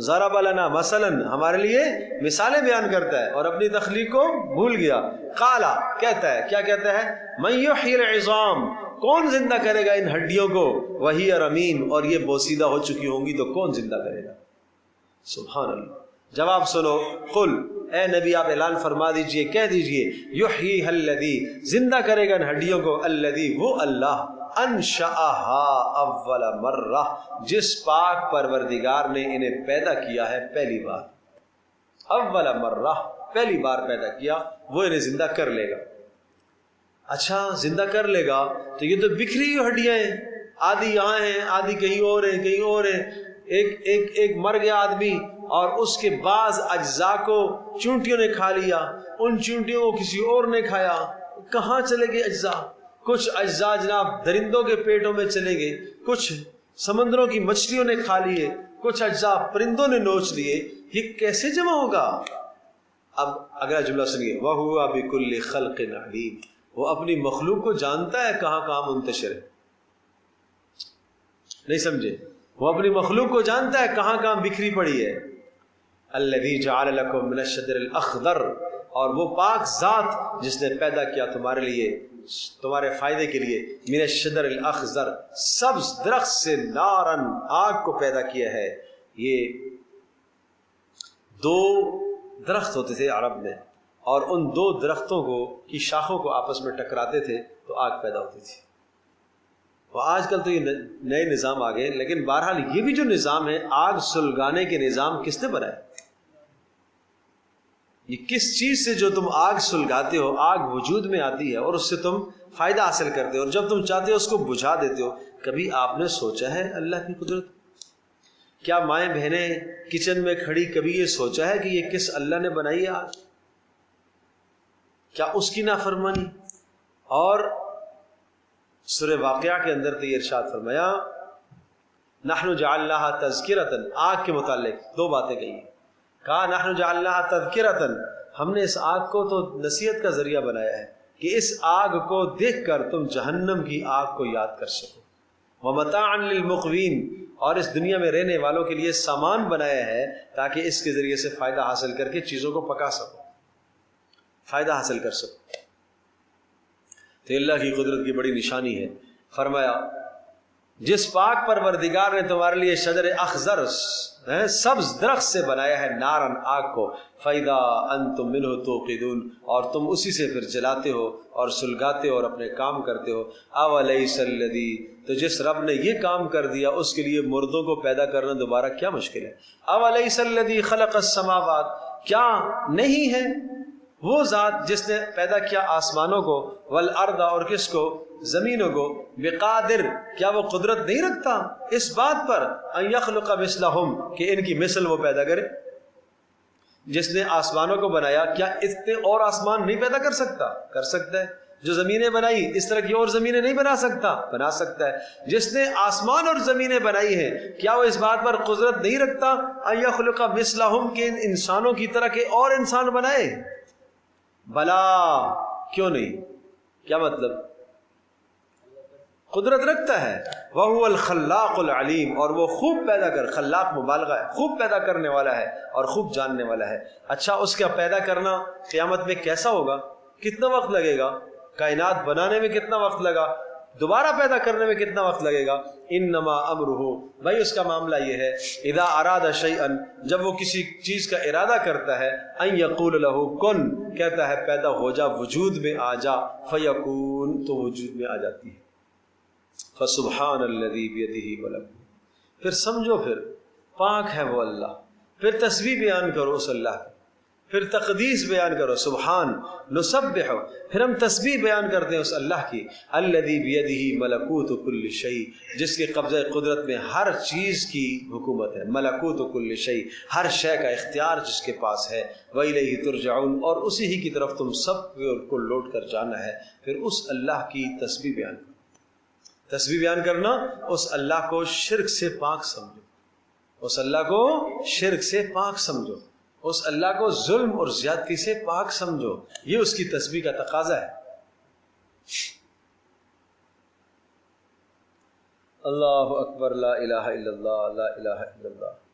S1: ضَرَبَ لَنَا مَثَلًا، ہمارے لیے مثالیں بیان کرتا ہے اور اپنی تخلیق کو بھول گیا. قَالَ، کہتا ہے، کیا کہتا ہے؟ مَن يُحْيِي الْعِظَامَ، کون زندہ کرے گا ان ہڈیوں کو، وَهِيَ رَمِيمٌ، اور یہ بوسیدہ ہو چکی ہوں گی تو کون زندہ کرے گا؟ سبحان اللہ. جواب سنو، قل، اے نبی آپ اعلان فرما دیجئے، کہہ دیجئے، یحییھا الذی، زندہ کرے گا ان ہڈیوں کو، الذی، وہ اللہ، انشأھا اول مرہ، جس پاک پروردگار نے انہیں پیدا کیا ہے پہلی بار. اول مرہ، پہلی بار پیدا کیا، وہ انہیں زندہ کر لے گا. اچھا زندہ کر لے گا تو یہ تو بکھری ہوئی ہڈیاں ہیں، آدھی یہاں ہیں، آدھی کہیں اور ہیں، کہیں اور ہیں. ایک مر گیا آدمی اور اس کے بعض اجزاء کو چونٹیوں نے کھا لیا، ان چونٹیوں کو کسی اور نے کھایا، کہاں چلے گئے اجزاء؟ کچھ اجزاء جناب درندوں کے پیٹوں میں چلے گئے، کچھ سمندروں کی مچھلیوں نے کھا لیے، کچھ اجزاء پرندوں نے نوچ لیے. یہ کیسے جمع ہوگا؟ اب اگلا جملہ سنیے، وَهُوَ بِكُلِّ خَلْقٍ عَلِيمٌ، وہ اپنی مخلوق کو جانتا ہے کہاں کہاں منتشر ہے. نہیں سمجھے؟ وہ اپنی مخلوق کو جانتا ہے کہاں کہاں بکھری پڑی ہے. الذی جعل لکم من الشجر الاخضر، اور وہ پاک ذات جس نے پیدا کیا تمہارے لیے، تمہارے فائدے کے لیے، من الشجر الاخضر، سبز درخت سے، نارن، آگ کو پیدا کیا ہے. یہ دو درخت ہوتے تھے عرب میں، اور ان دو درختوں کو کی شاخوں کو آپس میں ٹکراتے تھے تو آگ پیدا ہوتی تھی. اور آج کل تو یہ نئے نظام آ گئے، لیکن بہرحال یہ بھی جو نظام ہے، آگ سلگانے کے نظام کس نے بنایا؟ یہ کس چیز سے جو تم آگ سلگاتے ہو، آگ وجود میں آتی ہے اور اس سے تم فائدہ حاصل کرتے ہو، اور جب تم چاہتے ہو اس کو بجھا دیتے ہو. کبھی آپ نے سوچا ہے اللہ کی قدرت؟ کیا مائیں بہنیں کچن میں کھڑی کبھی یہ سوچا ہے کہ یہ کس اللہ نے بنائی ہے آگ؟ کیا اس کی نافرمانی؟ اور سورہ واقعہ کے اندر تو یہ ارشاد فرمایا، نحن جعلناها تذکرۃ، آگ کے متعلق دو باتیں کہی. کہا نحن جعلناها تذکرۃ، ہم نے اس آگ کو تو نصیحت کا ذریعہ بنایا ہے کہ اس آگ کو دیکھ کر تم جہنم کی آگ کو یاد کر سکو. ومتاعا للمقوین، اور اس دنیا میں رہنے والوں کے لیے سامان بنایا ہے تاکہ اس کے ذریعے سے فائدہ حاصل کر کے چیزوں کو پکا سکو، فائدہ حاصل کر سکو. تو اللہ کی قدرت کی بڑی نشانی ہے. فرمایا جس پاک پروردگار نے تمہارے لیے شجر اخضر، سبز درخت سے بنایا ہے، نارن، آگ کو، فَإِذَا أَنْتُمْ مِنْهُ تُوقِدُونَ، اور تم اسی سے پھر جلاتے ہو اور سلگاتے ہو اور اپنے کام کرتے ہو. أَوَلَيْسَ الَّذِي، تو جس رب نے یہ کام کر دیا اس کے لیے مردوں کو پیدا کرنا دوبارہ کیا مشکل ہے. أَوَلَيْسَ الَّذِي خَلَقَ السَّمَاوَاتِ، کیا نہیں ہے وہ ذات جس نے پیدا کیا آسمانوں کو، والارض، اور کس کو؟ زمینوں کو، بقادر، کیا وہ قدرت نہیں رکھتا اس بات پر، ان یخلق مثلہم، کہ ان کی مثل وہ پیدا کرے؟ جس نے آسمانوں کو بنایا کیا اتنے اور آسمان نہیں پیدا کر سکتا؟ کر سکتا ہے. جو زمینیں بنائی اس طرح کی اور زمینیں نہیں بنا سکتا؟ بنا سکتا ہے. جس نے آسمان اور زمینیں بنائی ہیں کیا وہ اس بات پر قدرت نہیں رکھتا ان یخلق مثلہم، کہ ان انسانوں کی طرح کے اور انسان بنائے؟ بلا، کیوں نہیں؟ کیا مطلب؟ قدرت رکھتا ہے. وَهُوَ الْخَلَّاقُ الْعَلِيمُ، اور وہ خوب پیدا کر، خلاق مبالغہ ہے، خوب پیدا کرنے والا ہے اور خوب جاننے والا ہے. اچھا اس کا پیدا کرنا قیامت میں کیسا ہوگا؟ کتنا وقت لگے گا؟ کائنات بنانے میں کتنا وقت لگا؟ دوبارہ پیدا کرنے میں کتنا وقت لگے گا؟ انما امرہ، بھائی اس کا معاملہ یہ ہے، اذا اراد شیئا، جب وہ کسی چیز کا ارادہ کرتا ہے، ان یقول لہ کن، کہتا ہے پیدا ہو جا، وجود میں آ جا، فیکون، تو وجود میں آ جاتی ہے. فسبحان الذی بیدہ ملک، پھر سمجھو، پھر پاک ہے وہ اللہ. پھر تسبیح بیان کرو اس اللہ کی. پھر تقدیس بیان کرو سبحان، نسبح، پھر ہم تسبیح بیان کرتے ہیں اس اللہ کی، الذی بیدہ ملکوت کل شیء، جس کے قبضہ قدرت میں ہر چیز کی حکومت ہے، ملکوت کل شیء، ہر شے کا اختیار جس کے پاس ہے، وإلیہ ترجعون، اور اسی ہی کی طرف تم سب کو لوٹ کر جانا ہے۔ پھر اس اللہ کی تسبیح بیان کرو۔ تسبیح بیان کرنا، اس اللہ کو شرک سے پاک سمجھو، اس اللہ کو شرک سے پاک سمجھو، اس اللہ کو ظلم اور زیادتی سے پاک سمجھو، یہ اس کی تسبیح کا تقاضا ہے۔ اللہ اکبر، لا الہ الا اللہ، لا الہ الا اللہ۔